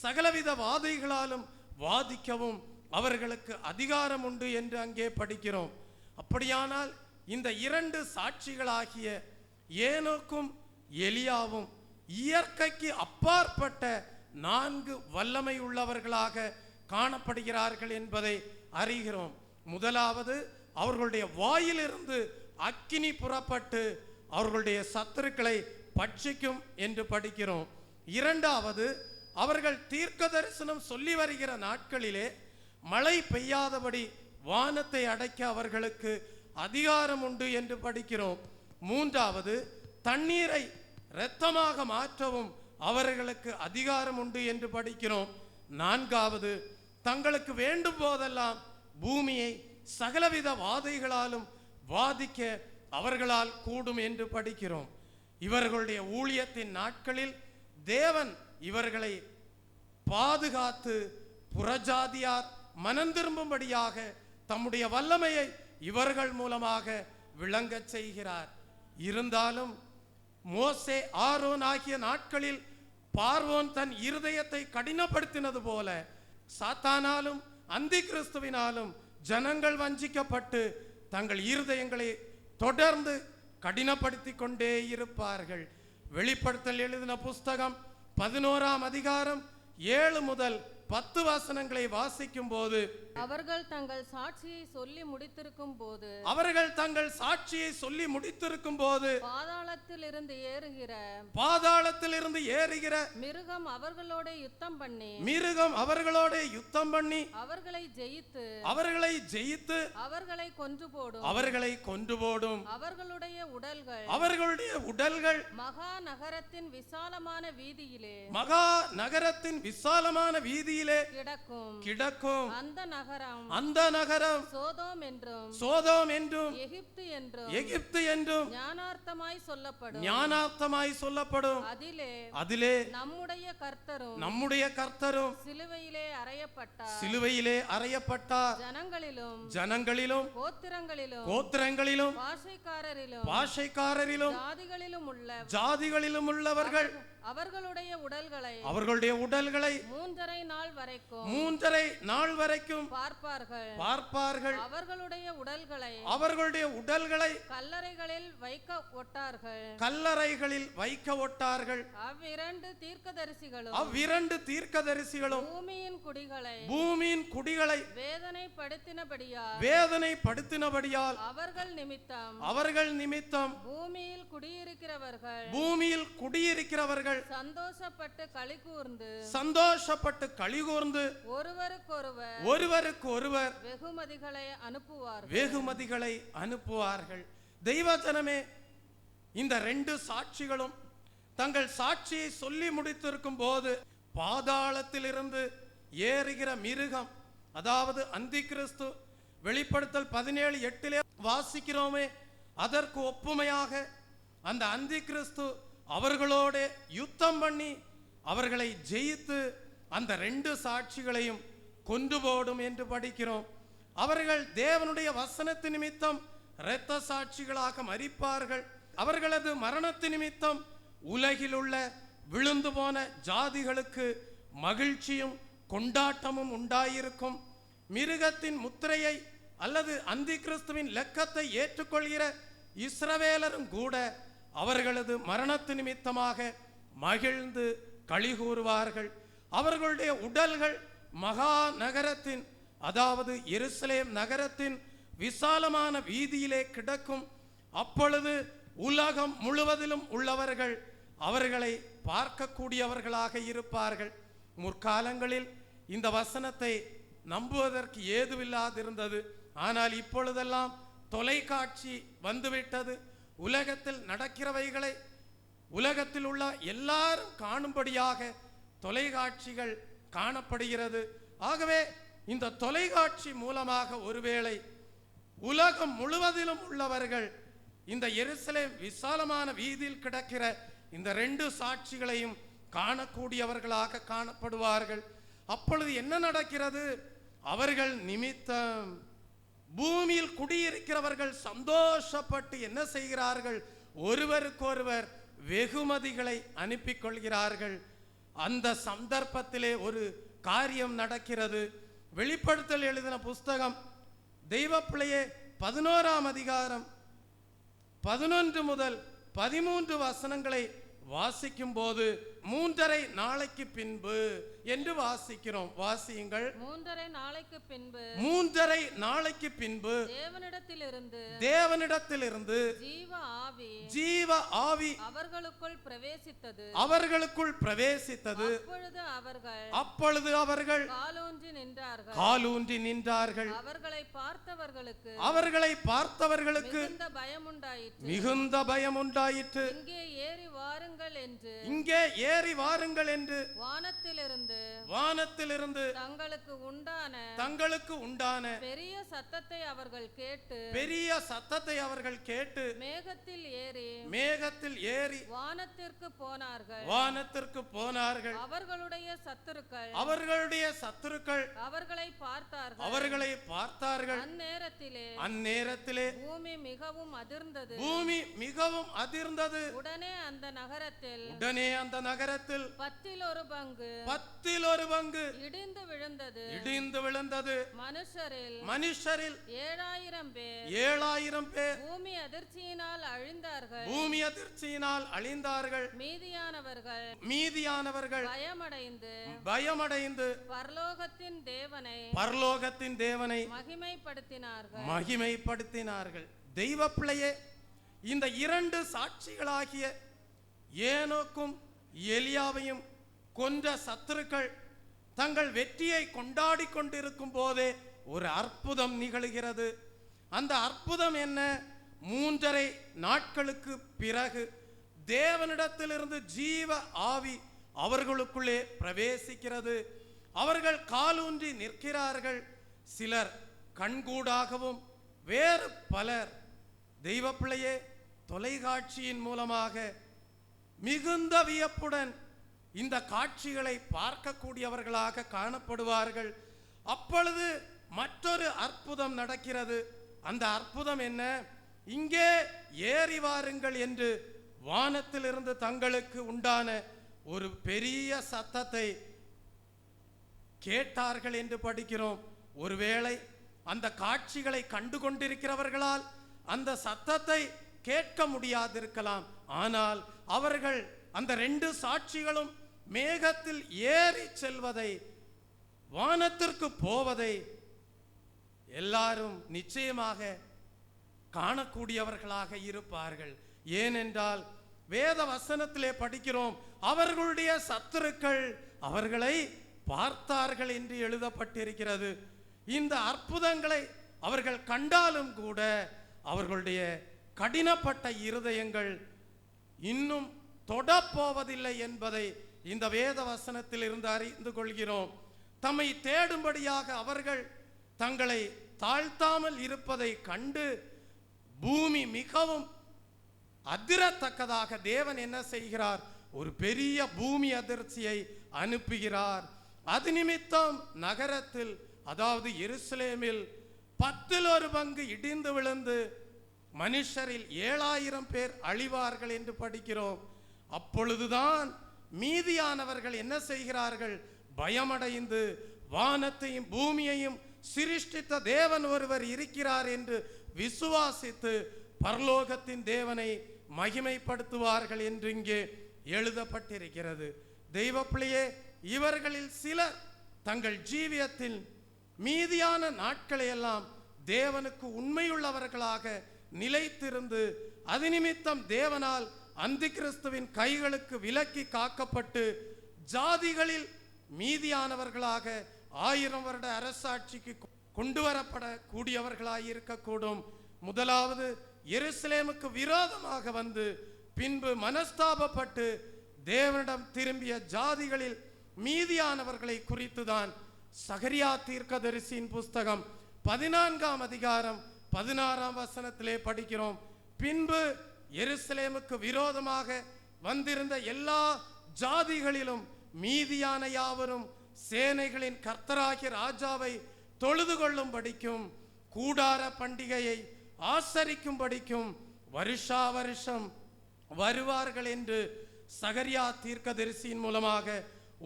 சகலவித வாதைகளாலும் வாதிக்கவும் அவர்களுக்கு அதிகாரம் உண்டு என்று அங்கே படிக்கிறோம். அப்படியானால் இந்த இரண்டு சாட்சிகளாகிய ஏனோக்கும் எலியாவும் இயற்கைக்கு அப்பாற்பட்ட 4 வல்லமை உள்ளவர்களாக காணப்படுகிறார்கள் என்பதை அறிகிறோம். முதலாவது, அவர்களுடைய வாயிலிருந்து அக்கினி புறப்பட்டு அவர்களுடைய சத்துருக்களை பட்சிக்கும் என்று படிக்கிறோம். இரண்டாவது, அவர்கள் தீர்க்க தரிசனம் சொல்லி வருகிற நாட்களிலே மழை பெய்யாதபடி வானத்தை அடைக்க அவர்களுக்கு அதிகாரம் உண்டு என்று படிக்கிறோம். மூன்றாவது, தண்ணீரை இரத்தமாக மாற்றவும் அவர்களுக்கு அதிகாரம் உண்டு என்று படிக்கிறோம். நான்காவது, தங்களுக்கு வேண்டும் போதெல்லாம் பூமியை சகலவித வாதைகளாலும் வாதிக்க அவர்களால் கூடும் என்று படிக்கிறோம். இவர்களுடைய ஊழியத்தின் நாட்களில் தேவன் இவர்களை பாதுகாத்து புறஜாதியார் மனம் திரும்பும்படியாக தம்முடைய வல்லமையை இவர்கள் மூலமாக விளங்கச் செய்கிறார். இருந்தாலும் மோசே ஆரோன் ஆகிய நாட்களில் பார்வோன் தன் இருதயத்தை கடினப்படுத்தினது போல சாத்தானாலும் அந்தி கிறிஸ்துவினாலும் ஜனங்கள் வஞ்சிக்கப்பட்டு தங்கள் இருதயங்களை தொடர்ந்து கடினப்படுத்தி கொண்டே இருப்பார்கள். வெளிப்படுத்தல் எழுதின புஸ்தகம் 11ஆம் அதிகாரம் 7 முதல் 10 வசனங்களை வாசிக்கும் போது, அவர்கள் தங்கள் சாட்சியை சொல்லி முடித்திருக்கும் போது பாதாளத்தில் இருந்து ஏறுகிற மிருகம் அவர்களோட யுத்தம் பண்ணி அவர்களை ஜெயித்து அவர்களை கொன்று போடும். அவர்களுடைய உடல்கள் மகா நகரத்தின் விசாலமான வீதியிலே கிடக்கும். அந்த நகரம் சோதோம் என்றும் எகிப்து என்றும் ஞானார்த்தமாய் சொல்லப்படும். அதிலே நம்முடைய கர்த்தரும் சிலுவையிலே அறையப்பட்டார். ஜனங்களிலும் கோத்திரங்களிலும் பாஷைக்காரரிலும் ஜாதிகளிலும் உள்ளவர்கள் அவர்களுடைய உடல்களை 3 நாள் வரைக்கும் பார்ப்பார்கள். அவர்களுடைய உடல்களை கல்லறைகளில் வைக்க ஒட்டார்கள். அவ்விரண்டு தீர்க்கதரிசிகளும் பூமியின் குடிகளை வேதனைப்படுத்தினபடியால் அவர்கள் நிமித்தம் பூமியில் குடியிருக்கிறவர்கள் சந்தோஷப்பட்டு களிகூர்ந்து ஒருவருக்கு ஒருவர் வெகுமதிகளை அனுப்புவார்கள். தெய்வஜனமே, இந்த 2 சாட்சிகளும் தங்கள் சாட்சியை சொல்லி முடித்திருக்கும் போது பாதாளத்திலிருந்து ஏறுகிற மிருகம், அதாவது அந்தி கிறிஸ்து, வெளிப்படுத்தல் 17:8 வாசிக்கிறோமே, அதற்கு ஒப்புமையாக அந்த அந்தி கிறிஸ்து அவர்களோட யுத்தம் பண்ணி அவர்களை ஜெயித்து அந்த 2 சாட்சிகளையும் கொண்டு போடும் என்று படிக்கிறோம். அவர்கள் தேவனுடைய வசனத்து நிமித்தம் இரத்த சாட்சிகளாக மரிப்பார்கள். அவர்களது மரணத்து நிமித்தம் உலகில் உள்ள விழுந்து போன ஜாதிகளுக்கு மகிழ்ச்சியும் கொண்டாட்டமும் உண்டாயிருக்கும். மிருகத்தின் முத்திரையை அல்லது அந்தி கிறிஸ்துவின் லெக்கத்தை ஏற்றுக்கொள்கிற இஸ்ரவேலரும் கூட அவர்களது மரணத்து நிமித்தமாக மகிழ்ந்து களிகூறுவார்கள். அவர்களுடைய உடல்கள் மகா நகரத்தின், அதாவது எருசலேம் நகரத்தின் விசாலமான வீதியிலே கிடக்கும். அப்பொழுது உலகம் முழுவதிலும் உள்ளவர்கள் அவர்களை பார்க்கக்கூடியவர்களாக இருப்பார்கள். முற்காலங்களில் இந்த வசனத்தை நம்புவதற்கு ஏதுவில்லாதிருந்தது. ஆனால் இப்பொழுதெல்லாம் தொலைக்காட்சி வந்துவிட்டது. உலகத்தில் நடக்கிறவைகளை உலகத்தில் உள்ள எல்லாரும் காணும்படியாக தொலைக்காட்சிகள் காணப்படுகிறது. ஆகவே இந்த தொலைக்காட்சி மூலமாக ஒருவேளை உலகம் முழுவதிலும் உள்ளவர்கள் இந்த எருசலேம் விசாலமான வீதியில் கிடக்கிற இந்த 2 சாட்சிகளையும் காணக்கூடியவர்களாக காணப்படுவார்கள். அப்பொழுது என்ன நடக்கிறது? அவர்கள் நிமித்தம் பூமியில் குடியிருக்கிறவர்கள் சந்தோஷப்பட்டு என்ன செய்கிறார்கள்? ஒருவருக்கொருவர் வெகுமதிகளை அனுப்பி கொள்கிறார்கள். அந்த சந்தர்ப்பத்திலே ஒரு காரியம் நடக்கிறது. வெளிப்படுத்தல் எழுதின புஸ்தகம் தெய்வப்பிள்ளையே 11ஆம் அதிகாரம் 11 முதல் 13 வசனங்களை வாசிக்கும் போது 3½ நாளைக்கு பின்பு என்று வாசிக்கிறோம். வாசியுங்கள். 3½ நாளைக்கு பின்பு 3½ நாளைக்கு பின்பு தேவனிடத்திலிருந்து ஜீவ ஆவி அவர்களுக்குள் பிரவேசித்தது. அப்பொழுது அவர்கள் காலூன்றி நின்றார்கள். அவர்களை பார்த்தவர்களுக்கு மிகுந்த பயம் உண்டாயிற்று. இங்கே ஏறி வாருங்கள் என்று வானத்திலிருந்து தங்களுக்கு உண்டான பெரிய சத்தத்தை அவர்கள் கேட்டு மேகத்தில் ஏறி வானத்திற்கு போனார்கள். அவர்களுடைய சத்துருக்கள் அவர்களை பார்த்தார்கள். அந்நேரத்திலே பூமி மிகவும் அதிர்ந்தது. உடனே அந்த நகரத்தில் 10 பங்கு இடிந்து விழுந்தது. மனுஷரில் 7000 பேர் பூமி அதிர்ச்சியினால் அழிந்தார்கள். மீதியானவர்கள் பயமடைந்து பரலோகத்தின் தேவனை மகிமைப்படுத்தினார்கள். தெய்வப்பிள்ளையே, இந்த 2 சாட்சிகளாகிய ஏனோக்கும் எலியாவையும் கொன்ற சத்துருக்கள் தங்கள் வெற்றியை கொண்டாடி கொண்டிருக்கும் போதே ஒரு அற்புதம் நிகழ்கிறது. அந்த அற்புதம் என்ன? 3½ நாட்களுக்கு பிறகு தேவனிடத்திலிருந்து ஜீவ ஆவி அவர்களுக்குள்ளே பிரவேசிக்கிறது. அவர்கள் காலூன்றி நிற்கிறார்கள். சிலர் கண்கூடாகவும் வேறு பலர் தெய்வப்பிள்ளையே தொலைக்காட்சியின் மூலமாக மிகுந்த வியப்புடன் இந்த காட்சிகளை பார்க்கக்கூடியவர்களாக காணப்படுவார்கள். அப்பொழுது மற்றொரு அற்புதம் நடக்கிறது. அந்த அற்புதம் என்ன? இங்கே ஏறி வாருங்கள் என்று வானத்திலிருந்து தங்களுக்கு உண்டான ஒரு பெரிய சத்தத்தை கேட்டார்கள் என்று படிக்கிறோம். ஒருவேளை அந்த காட்சிகளை கண்டு கொண்டிருக்கிறவர்களால் அந்த சத்தத்தை கேட்க முடியாதிருக்கலாம். ஆனால் அவர்கள் அந்த 2 சாட்சிகளும் மேகத்தில் ஏறி செல்வதை, வானத்திற்கு போவதை எல்லாரும் நிச்சயமாக காணக்கூடியவர்களாக இருப்பார்கள். ஏனென்றால் வேத வசனத்திலே படிக்கிறோம், அவர்களுடைய சத்துருக்கள் அவர்களை பார்த்தார்கள் என்று எழுதப்பட்டிருக்கிறது. இந்த அற்புதங்களை அவர்கள் கண்டாலும் கூட அவர்களுடைய கடினப்பட்ட இருதயங்கள் இன்னும் தொடப்போவதில்லை என்பதை இந்த வேத வசனத்தில் இருந்து அறிந்து கொள்கிறோம். தம்மை தேடும்படியாக அவர்கள் தங்களை தாழ்த்தாமல் இருப்பதை கண்டு பூமி மிகவும் அதிரத்தக்கதாக தேவன் என்ன செய்கிறார்? ஒரு பெரிய பூமி அதிர்ச்சியை அனுப்புகிறார். அது நிமித்தம் நகரத்தில், அதாவது எருசலேமில் 10 பங்கு இடிந்து விழுந்து மனுஷரில் 7000 பேர் அழிவார்கள் என்று படிக்கிறோம். அப்பொழுதுதான் மீதியானவர்கள் என்ன செய்கிறார்கள்? பயமடைந்து வானத்தையும் பூமியையும் சிருஷ்டித்த தேவன் ஒருவர் இருக்கிறார் என்று விசுவாசித்து பரலோகத்தின் தேவனை மகிமைப்படுத்துவார்கள் என்று இங்கே எழுதப்பட்டிருக்கிறது. தெய்வப்பிள்ளையே, இவர்களில் சிலர் தங்கள் ஜீவியத்தில் மீதியான நாட்களை எல்லாம் தேவனுக்கு உண்மையுள்ளவர்களாக நிலைத்திருந்து அது நிமித்தம் தேவனால் அந்தி கிறிஸ்துவின் கைகளுக்கு விலக்கி காக்கப்பட்டு ஜாதிகளில் மீதியானவர்களாக 1000 வருட அரசாட்சிக்கு கொண்டு வரப்பட கூடியவர்களாய் இருக்கக்கூடும். முதலாவது எருசலேமுக்கு விரோதமாக வந்து பின்பு மனஸ்தாபப்பட்டு தேவனிடம் திரும்பிய ஜாதிகளில் மீதியானவர்களை குறித்துதான் சகரியா தீர்க்கதரிசியின் புஸ்தகம் 14ஆம் அதிகாரம் 16ஆம் வசனத்திலே படிக்கிறோம். பின்பு எருசலேமுக்கு விரோதமாக வந்திருந்த எல்லா ஜாதிகளிலும் மீதியான யாவரும் சேனைகளின் கர்த்தராகிய ராஜாவை தொழுது கொள்ளும்படிக்கும் கூடார பண்டிகையை ஆசரிக்கும்படிக்கும் வருஷா வருஷம் வருவார்கள் என்று சகரியா தீர்க்கதரிசியின் மூலமாக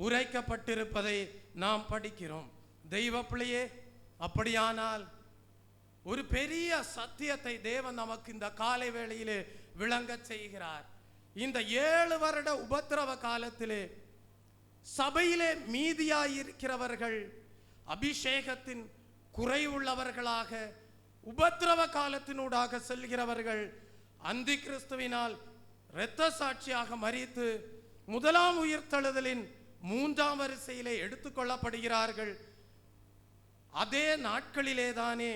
உரைக்கப்பட்டிருப்பதை நாம் படிக்கிறோம். தெய்வ பிள்ளையே, அப்படியானால் ஒரு பெரிய சத்தியத்தை தேவன் நமக்கு இந்த காலை வேளையிலே விளங்க செய்கிறார். இந்த 7 வருட உபத்திரவ காலத்திலே சபையிலே மீதியாயிருக்கிறவர்கள் அபிஷேகத்தின் குறைவுள்ளவர்களாக உபத்திரவ காலத்தினூடாக செல்கிறவர்கள் அந்தி கிறிஸ்துவினால் இரத்த சாட்சியாக மரித்து முதலாம் உயிர்த்தெழுதலின் 3ஆம் வரிசையிலே எடுத்துக்கொள்ளப்படுகிறார்கள். அதே நாட்களிலே தானே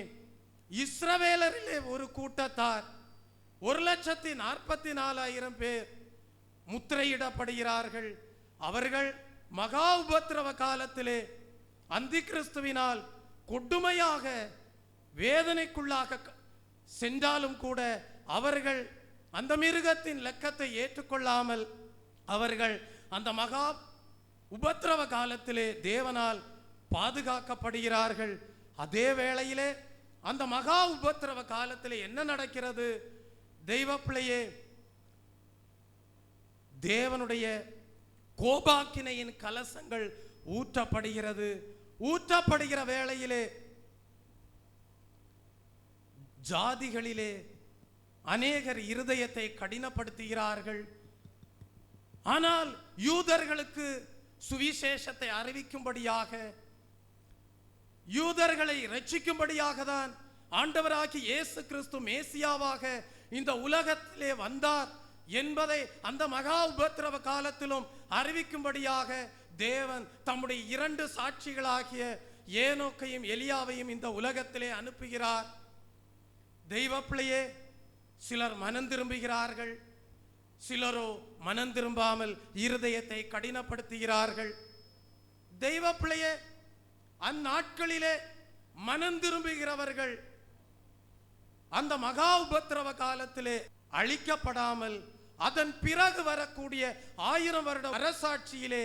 இஸ்ரவேலரிலே ஒரு கூட்டத்தார் 1,44,000 பேர் முத்திரையிடப்படுகிறார்கள். அவர்கள் மகா உபத்திரவ காலத்திலே அந்தி கிறிஸ்துவினால் கொடுமையாக வேதனைக்குள்ளாக சென்றாலும் கூட அவர்கள் அந்த மிருகத்தின் லெக்கத்தை ஏற்றுக்கொள்ளாமல் அவர்கள் அந்த மகா உபத்திரவ காலத்திலே தேவனால் பாதுகாக்கப்படுகிறார்கள். அதே வேளையிலே அந்த மகா உபத்திரவ காலத்திலே என்ன நடக்கிறது? தெய்வ பிள்ளையே, தேவனுடைய கோபாக்கினையின் கலசங்கள் ஊற்றப்படுகிறது. ஊற்றப்படுகிற வேளையிலே ஜாதிகளிலே அநேகர் இருதயத்தை கடினப்படுத்துகிறார்கள். ஆனால் யூதர்களுக்கு சுவிசேஷத்தை அறிவிக்கும்படியாக, யூதர்களை ரட்சிக்கும்படியாக தான் ஆண்டவராகிய இயேசு கிறிஸ்து மேசியாவாக இந்த உலகத்திலே வந்தார் என்பதை அந்த மகா உபத்திரவ காலத்திலும் அறிவிக்கும்படியாக தேவன் தம்முடைய 2 சாட்சிகளாகிய ஏனோக்கையும் எலியாவையும் இந்த உலகத்திலே அனுப்புகிறார். தெய்வ பிள்ளையே, சிலர் மனம் திரும்புகிறார்கள், சிலரோ மனம் திரும்பாமல் இருதயத்தை கடினப்படுத்துகிறார்கள். தெய்வ பிள்ளையே, அந்நாட்களிலே மனம் திரும்புகிறவர்கள் அந்த மகா உபத்திரவ காலத்திலே அழிக்கப்படாமல் அதன் பிறகு வரக்கூடிய 1000 வருட அரசாட்சியிலே,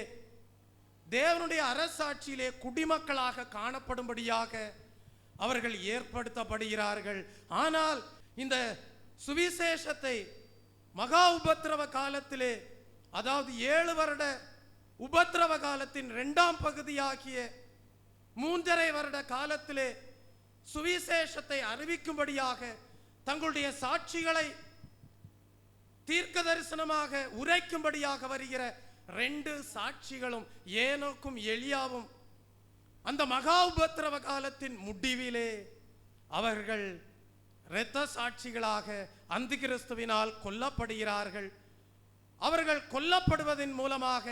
தேவனுடைய அரசாட்சியிலே குடிமக்களாக காணப்படும்படியாக அவர்கள் ஏற்படுத்தப்படுகிறார்கள். ஆனால் இந்த சுவிசேஷத்தை மகா உபத்திரவ காலத்திலே, அதாவது 7 வருட உபத்திரவ காலத்தின் 2ஆம் பகுதியாகிய 3.5 வருட காலத்திலே சுவிசேஷத்தை அறிவிக்கும்படியாக தங்களுடைய சாட்சிகளை தீர்க்க தரிசனமாக உரைக்கும்படியாக வருகிற 2 சாட்சிகளும் ஏனோக்கும் எலியாவும் அந்த மகா உபத்திரவ காலத்தின் முடிவிலே அவர்கள் இரத்த சாட்சிகளாக அந்தி கிறிஸ்துவினால் கொல்லப்படுகிறார்கள். அவர்கள் கொல்லப்படுவதன் மூலமாக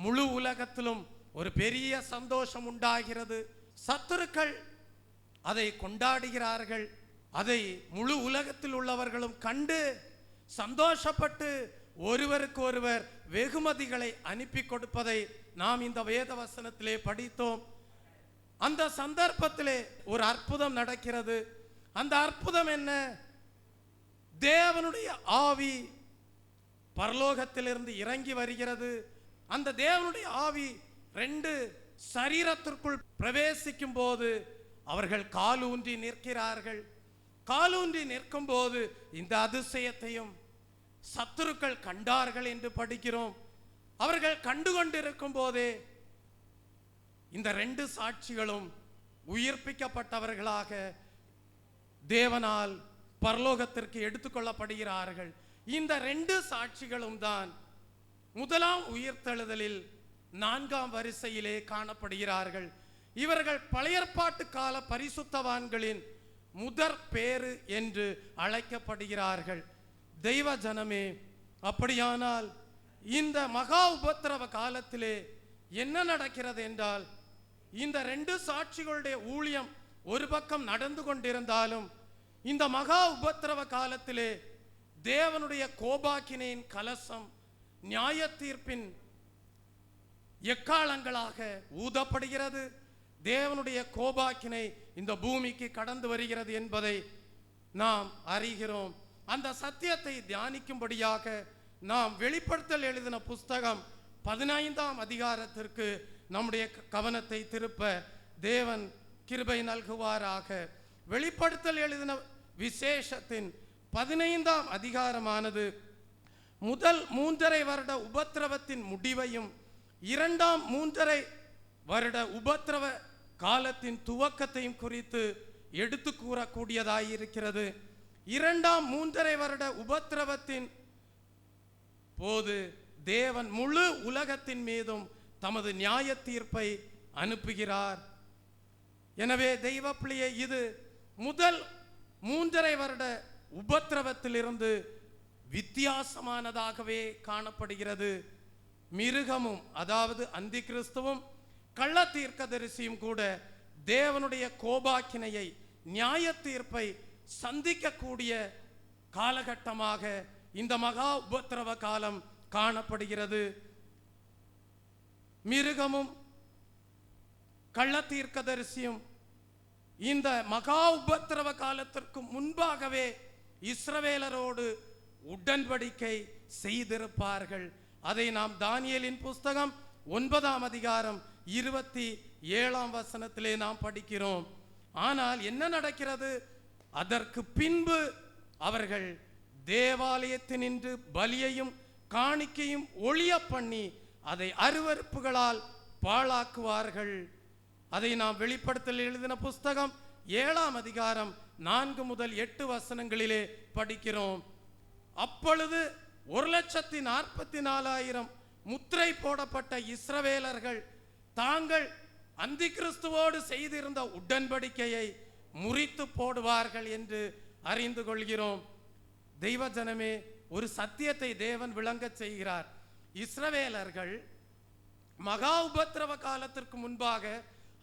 முழு உலகத்திலும் ஒரு பெரிய சந்தோஷம் உண்டாகிறது. சத்துருக்கள் அதை கொண்டாடுகிறார்கள். அதை முழு உலகத்தில் உள்ளவர்களும் கண்டு சந்தோஷப்பட்டு ஒருவருக்கு ஒருவர் வெகுமதிகளை அனுப்பி கொடுப்பதை நாம் இந்த வேத வசனத்திலே படித்தோம். அந்த சந்தர்ப்பத்திலே ஒரு அற்புதம் நடக்கிறது. அந்த அற்புதம் என்ன? தேவனுடைய ஆவி பரலோகத்திலிருந்து இறங்கி வருகிறது. அந்த தேவனுடைய ஆவி 2 சரீரத்திற்குள் பிரவேசிக்கும் போது அவர்கள் காலூன்றி நிற்கிறார்கள். காலூன்றி நிற்கும் போது இந்த அதிசயத்தையும் சத்துருக்கள் கண்டார்கள் என்று படிக்கிறோம். அவர்கள் கண்டுகொண்டிருக்கும் போதே இந்த 2 சாட்சிகளும் உயிர்ப்பிக்கப்பட்டவர்களாக தேவனால் பரலோகத்திற்கு எடுத்துக்கொள்ளப்படுகிறார்கள். இந்த 2 சாட்சிகளும் தான் முதலாம் உயிர்த்தெழுதலில் 4ஆம் வரிசையிலே காணப்படுகிறார்கள். இவர்கள் பழைய ஏற்பாட்டு கால பரிசுத்தவான்களின் முதற் பேறு என்று அழைக்கப்படுகிறார்கள். தெய்வ ஜனமே, அப்படியானால் இந்த மகா உபத்திரவ காலத்திலே என்ன நடக்கிறது என்றால், இந்த 2 சாட்சிகளுடைய ஊழியம் ஒரு பக்கம் நடந்து கொண்டிருந்தாலும் இந்த மகா உபத்திரவ காலத்திலே தேவனுடைய கோபாக்கினையின் கலசம் நியாய தீர்ப்பின் எக்காலங்களாக ஊதப்படுகிறது. தேவனுடைய கோபாக்கினை இந்த பூமிக்கு கடந்து வருகிறது என்பதை நாம் அறிகிறோம். அந்த சத்தியத்தை தியானிக்கும்படியாக நாம் வெளிப்படுத்தல் எழுதின புஸ்தகம் 15ஆம் அதிகாரத்திற்கு நம்முடைய கவனத்தை திருப்ப தேவன் கிருபை நல்குவாராக. வெளிப்படுத்தல் எழுதின விசேஷத்தின் 15ஆம் அதிகாரமானது முதல் 3.5 வருட உபத்திரவத்தின் முடிவையும் 2ஆம் 3.5 வருட உபத்திரவ காலத்தின் துவக்கத்தையும் குறித்து எடுத்து கூறக்கூடியதாயிருக்கிறது. 2ஆம் 3.5 வருட உபத்திரவத்தின் போது தேவன் முழு உலகத்தின் மீதும் தமது நியாய தீர்ப்பை அனுப்புகிறார். எனவே தெய்வ பிள்ளையே, இது முதல் 3.5 வருட உபத்திரவத்திலிருந்து வித்தியாசமானதாகவே காணப்படுகிறது. மிருகமும், அதாவது அந்தி கிறிஸ்துவும் கள்ள தீர்க்கதரிசியும் கூட தேவனுடைய கோபாக்கினையை, நியாய தீர்ப்பை சந்திக்கக்கூடிய காலகட்டமாக இந்த மகா உபத்திரவ காலம் காணப்படுகிறது. மிருகமும் கள்ள தீர்க்கதரிசியும் இந்த மகா உபத்திரவ காலத்திற்கு முன்பாகவே இஸ்ரவேலரோடு உடன்படிக்கை செய்திருப்பார்கள். அதை நாம் தானியேலின் புஸ்தகம் 9ஆம் அதிகாரம் 27ஆம் வசனத்திலே நாம் படிக்கிறோம். ஆனால் என்ன நடக்கிறது? அதற்கு பின்பு அவர்கள் தேவாலயத்தினின்று பலியையும் காணிக்கையும் ஒழிய பண்ணி அதை அருவருப்புகளால் பாழாக்குவார்கள். அதை நாம் வெளிப்படுத்தல் எழுதின புஸ்தகம் 7ஆம் அதிகாரம் 4 முதல் 8 வசனங்களிலே படிக்கிறோம். அப்பொழுது 1,44,000 முத்திரை போடப்பட்ட இஸ்ரவேலர்கள் தாங்கள் அந்தி கிறிஸ்துவோடு செய்திருந்த உடன்படிக்கையை முறித்து போடுவார்கள் என்று அறிந்து கொள்கிறோம். தெய்வ ஜனமே, ஒரு சத்தியத்தை தேவன் விளங்கச் செய்கிறார். இஸ்ரவேலர்கள் மகா உபத்திரவ காலத்திற்கு முன்பாக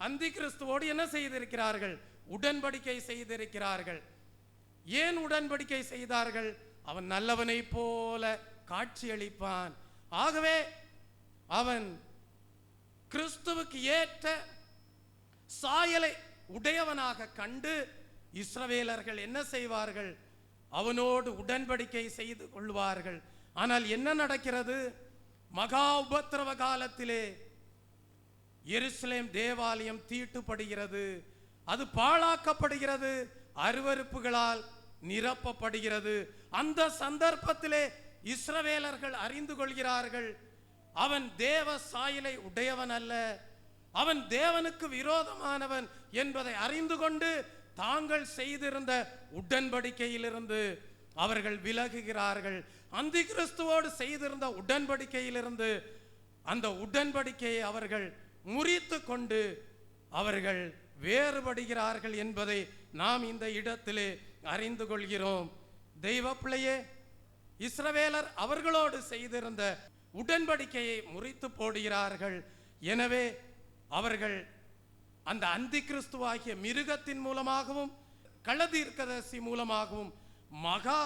அந்தி கிறிஸ்துவோடு என்ன செய்திருக்கிறார்கள்? உடன்படிக்கை செய்திருக்கிறார்கள். ஏன் உடன்படிக்கை செய்தார்கள்? அவன் நல்லவனை போல காட்சியளிப்பான். ஆகவே அவன் கிறிஸ்துவுக்கு ஏற்ற சாயலை உடையவனாக கண்டு இஸ்ரவேலர்கள் என்ன செய்வார்கள்? அவனோடு உடன்படிக்கை செய்து கொள்வார்கள். ஆனால் என்ன நடக்கிறது? மகா உபத்திரவ காலத்திலே எருசலேம் தேவாலயம் தீட்டுப்படுகிறது, அது பாழாக்கப்படுகிறது, அருவருப்புகளால் நிரப்பப்படுகிறது. அந்த சந்தர்ப்பத்திலே இஸ்ரவேலர்கள் அறிந்து கொள்கிறார்கள், அவன் தேவ சாயலை உடையவன் அல்ல, அவன் தேவனுக்கு விரோதமானவன் என்பதை அறிந்து கொண்டு தாங்கள் செய்திருந்த உடன்படிக்கையிலிருந்து அவர்கள் விலகுகிறார்கள். அந்தி கிறிஸ்துவோடு செய்திருந்த உடன்படிக்கையிலிருந்து அந்த உடன்படிக்கையை அவர்கள் முறித்து கொண்டு அவர்கள் வேறுபடுகிறார்கள் என்பதை நாம் இந்த இடத்திலே அறிந்து கொள்கிறோம். தெய்வ பிள்ளையே, இஸ்ரவேலர் அவர்களோடு செய்திருந்த உடன்படிக்கையை முறித்து போடுகிறார்கள். எனவே அவர்கள் அந்த அந்தி கிறிஸ்துவாகிய மிருகத்தின் மூலமாகவும் கள்ளதீர்க்கதரிசி மூலமாகவும் மகா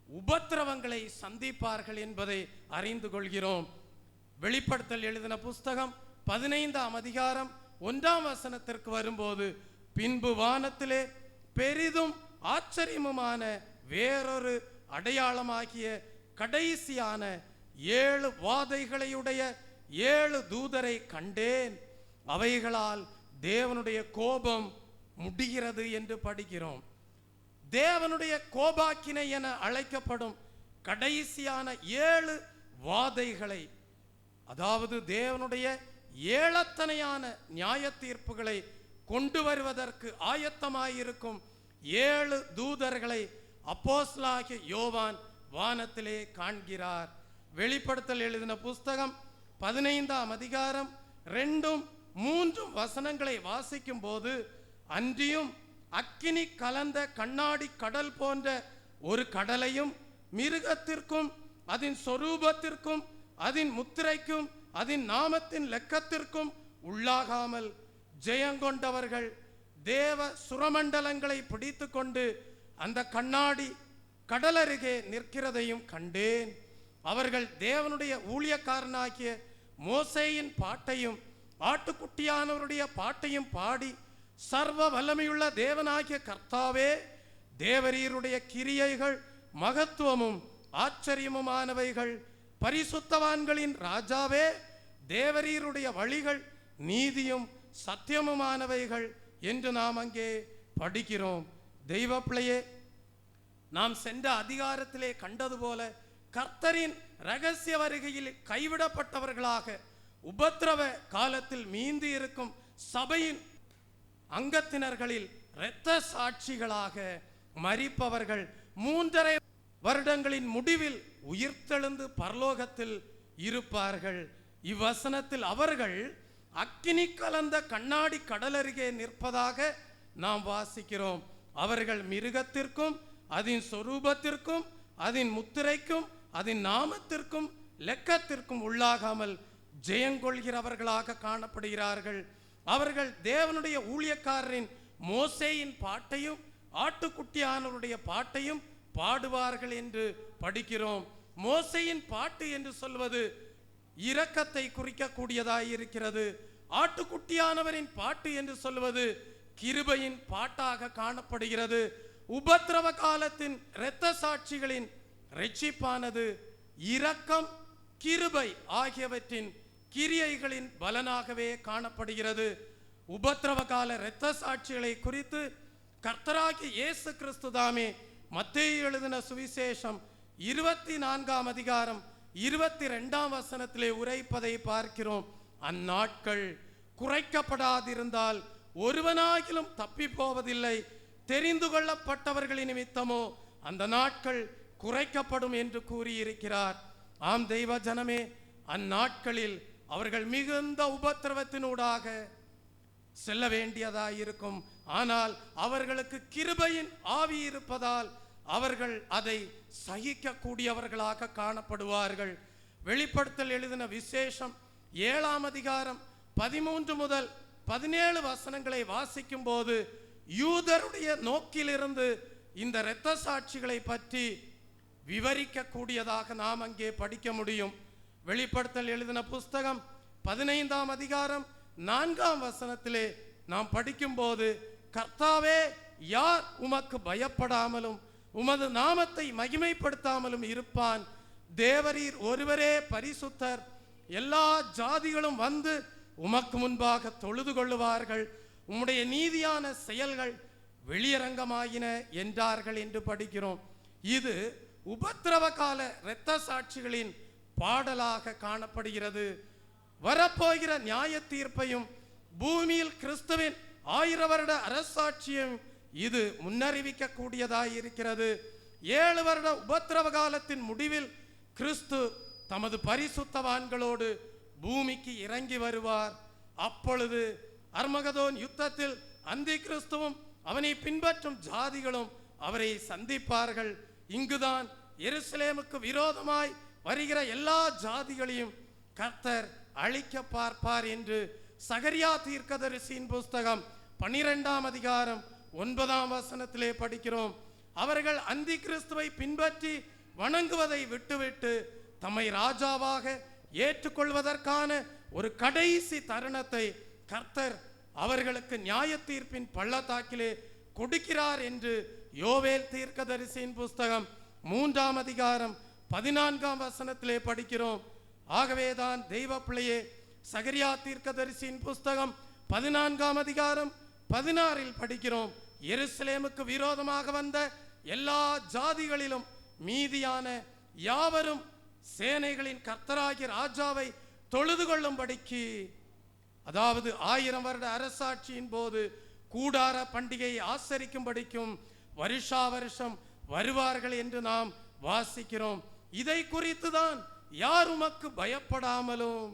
உபத்திரவங்களை சந்திப்பார்கள் என்பதை அறிந்து கொள்கிறோம். வெளிப்படுத்தல் எழுதின புஸ்தகம் 15ஆம் அதிகாரம் 1ஆம் வசனத்திற்கு வரும்போது, பின்பு வானத்திலே பெரிதும் ஆச்சரியமுமான வேறொரு அடையாளமாகிய கடைசியான 7 வாதைகளையுடைய 7 தூதரை கண்டேன், அவைகளால் தேவனுடைய கோபம் முடிகிறது என்று படிக்கிறோம். தேவனுடைய கோபாக்கினை என அழைக்கப்படும் கடைசியான 7 வாதைகளை, அதாவது தேவனுடைய ஏளத்தனையான நியாய தீர்ப்புகளை கொண்டு வருவதற்கு ஆயத்தமாயிருக்கும் 7 தூதர்களை அப்போஸ்தலனாகிய யோவான் வானத்திலே காண்கிறார். வெளிப்படுத்தல் எழுதின புஸ்தகம் 15ஆம் அதிகாரம் 2-3 வசனங்களை வாசிக்கும் போது, அன்றியும் அக்கினி கலந்த கண்ணாடி கடல் போன்ற ஒரு கடலையும் மிருகத்திற்கும் அதன் சொரூபத்திற்கும் அதன் முத்திரைக்கும் அதன் நாமத்தின் லெக்கத்திற்கும் உள்ளாகாமல் ஜெயங்கொண்டவர்கள் தேவ சுரமண்டலங்களை பிடித்து கொண்டு அந்த கண்ணாடி கடலருகே நிற்கிறதையும் கண்டேன். அவர்கள் தேவனுடைய ஊழியக்காரனாகிய மோசேயின் பாட்டையும் ஆட்டுக்குட்டியானவருடைய பாட்டையும் பாடி, சர்வ வல்லமையுள்ள தேவனாகிய கர்த்தாவே, தேவரீருடைய கிரியைகள் மகத்துவமும் ஆச்சரியமுமானவைகள், பரிசுத்தவான்களின் ராஜாவே, தேவரீருடைய வழிகள் நீதியும் சத்தியமுமானவைகள், என்று நாம் அங்கே படிக்கிறோம். தெய்வ பிள்ளையே, நாம் சென்ற அதிகாரத்திலே கண்டது போல கர்த்தரின் இரகசிய வருகையில் கைவிடப்பட்டவர்களாக உபத்திரவ காலத்தில் மீந்தி இருக்கும் சபையின் அங்கத்தினர்களில் இரத்த சாட்சிகளாக மரிப்பவர்கள் 3.5 வருடங்களின் முடிவில் உயிர்த்தெழுந்து பரலோகத்தில் இருப்பார்கள். இவ்வசனத்தில் அவர்கள் அக்கினி கலந்த கண்ணாடி கடலருகே நிற்பதாக நாம் வாசிக்கிறோம். அவர்கள் மிருகத்திற்கும் அதன் சொரூபத்திற்கும் அதன் முத்திரைக்கும் அதன் நாமத்திற்கும் லெக்கத்திற்கும் உள்ளாகாமல் ஜெயங்கொள்கிறவர்களாக காணப்படுகிறார்கள். அவர்கள் தேவனுடைய ஊழியக்காரரின் மோசேயின் பாட்டையும் ஆட்டுக்குட்டியானவருடைய பாட்டையும் பாடுவார்கள் என்று படிக்கிறோம். மோசேயின் பாட்டு என்று சொல்வது இரக்கத்தை குறிக்கக்கூடியதாய் இருக்கிறது. ஆட்டுக்குட்டியானவரின் பாட்டு என்று சொல்வது கிருபையின் பாட்டாக காணப்படுகிறது. உபத்திரவ காலத்தின் இரத்த சாட்சிகளின் இரட்சிப்பானது இரக்கம் கிருபை ஆகியவற்றின் கிரியைகளின் பலனாகவே காணப்படுகிறது. உபத்திரவ கால இரத்த சாட்சிகளை குறித்து கர்த்தராகிய இயேசு கிறிஸ்து தாமே மத்தேயு எழுதின சுவிசேஷம் 24ஆம் அதிகாரம் 22ஆம் வசனத்திலே உரைப்பதை பார்க்கிறோம். அந்நாட்கள் குறைக்கப்படாதிருந்தால் ஒருவனாகிலும் தப்பி போவதில்லை, தெரிந்து கொள்ளப்பட்டவர்களின் நிமித்தமோ அந்த நாட்கள் குறைக்கப்படும் என்று கூறியிருக்கிறார். ஆம் தெய்வ ஜனமே, அந்நாட்களில் அவர்கள் மிகுந்த உபத்திரவத்தினூடாக செல்ல வேண்டியதாயிருக்கும். ஆனால் அவர்களுக்கு கிருபையின் ஆவி இருப்பதால் அவர்கள் அதை சகிக்க கூடியவர்களாக காணப்படுவார்கள். வெளிப்படுத்தல் எழுதின விசேஷம் 7ஆம் அதிகாரம் 13 முதல் 17 வசனங்களை வாசிக்கும் போது யூதருடைய நோக்கிலிருந்து இந்த இரத்த சாட்சிகளை பற்றி விவரிக்க கூடியதாக நாம் அங்கே படிக்க முடியும். வெளிப்படுத்தல் எழுதின புஸ்தகம் 15ஆம் அதிகாரம் 4ஆம் வசனத்திலே நாம் படிக்கும் போது, கர்த்தாவே, யார் உமக்கு பயப்படாமலும் உமது நாமத்தை மகிமைப்படுத்தாமலும் இருப்பான்? தேவரீர் ஒருவரே பரிசுத்தர், எல்லா ஜாதிகளும் வந்து உமக்கு முன்பாக தொழுது கொள்ளுவார்கள், உம்முடைய நீதியான செயல்கள் வெளியரங்கமாயின என்றார்கள் என்று படிக்கிறோம். இது உபத்திரவ கால இரத்த சாட்சிகளின் பாடலாக காணப்படுகிறது. வரப்போகிற நியாய தீர்ப்பையும் பூமியில் கிறிஸ்துவின் 1000 வருட அரசாட்சியும் இது முன்னறிவிக்க கூடியதாய் இருக்கிறது. 7 வருட உபத்திரவ காலத்தின் முடிவில் கிறிஸ்து தமது பரிசுத்தவான்களோடு பூமிக்கு இறங்கி வருவார். அப்பொழுது அர்மகதோன் யுத்தத்தில் அந்தி கிறிஸ்துவும் அவனை பின்பற்றும் ஜாதிகளும் அவரை சந்திப்பார்கள். இங்குதான் எருசலேமுக்கு விரோதமாய் வருகிற எல்லா ஜாதிகளையும் கர்த்தர் அழிக்க பார்ப்பார் என்று சகரியா தீர்க்கதரிசியின் புஸ்தகம் 12ஆம் அதிகாரம் 9ஆம் வசனத்திலே படிக்கிறோம். அவர்கள் அந்தி கிறிஸ்துவை பின்பற்றி வணங்குவதை விட்டுவிட்டு தம்மை ராஜாவாக ஏற்றுக்கொள்வதற்கான ஒரு கடைசி தருணத்தை கர்த்தர் அவர்களுக்கு நியாய தீர்ப்பின் பள்ளத்தாக்கிலே கொடுக்கிறார் என்று யோவேல் தீர்க்கதரிசியின் புஸ்தகம் 3ஆம் அதிகாரம் 14ஆம் வசனத்திலே படிக்கிறோம். ஆகவேதான் தெய்வ பிள்ளையே, சகரியா தீர்க்கதரிசியின் புஸ்தகம் 14ஆம் அதிகாரம் 16இல் படிக்கிறோம், எருசலேமுக்கு விரோதமாக வந்த எல்லா ஜாதிகளிலும் மீதியான யாவரும் சேனைகளின் கர்த்தராகிய ராஜாவை தொழுது கொள்ளும்படிக்கு, அதாவது 1000 வருட அரசாட்சியின் போது கூடார பண்டிகையை ஆசரிக்கும்படிக்கும் வருஷா வருஷம் வருவார்கள் என்று நாம் வாசிக்கிறோம். இதை குறித்து தான் யார் உமக்கு பயப்படாமலும்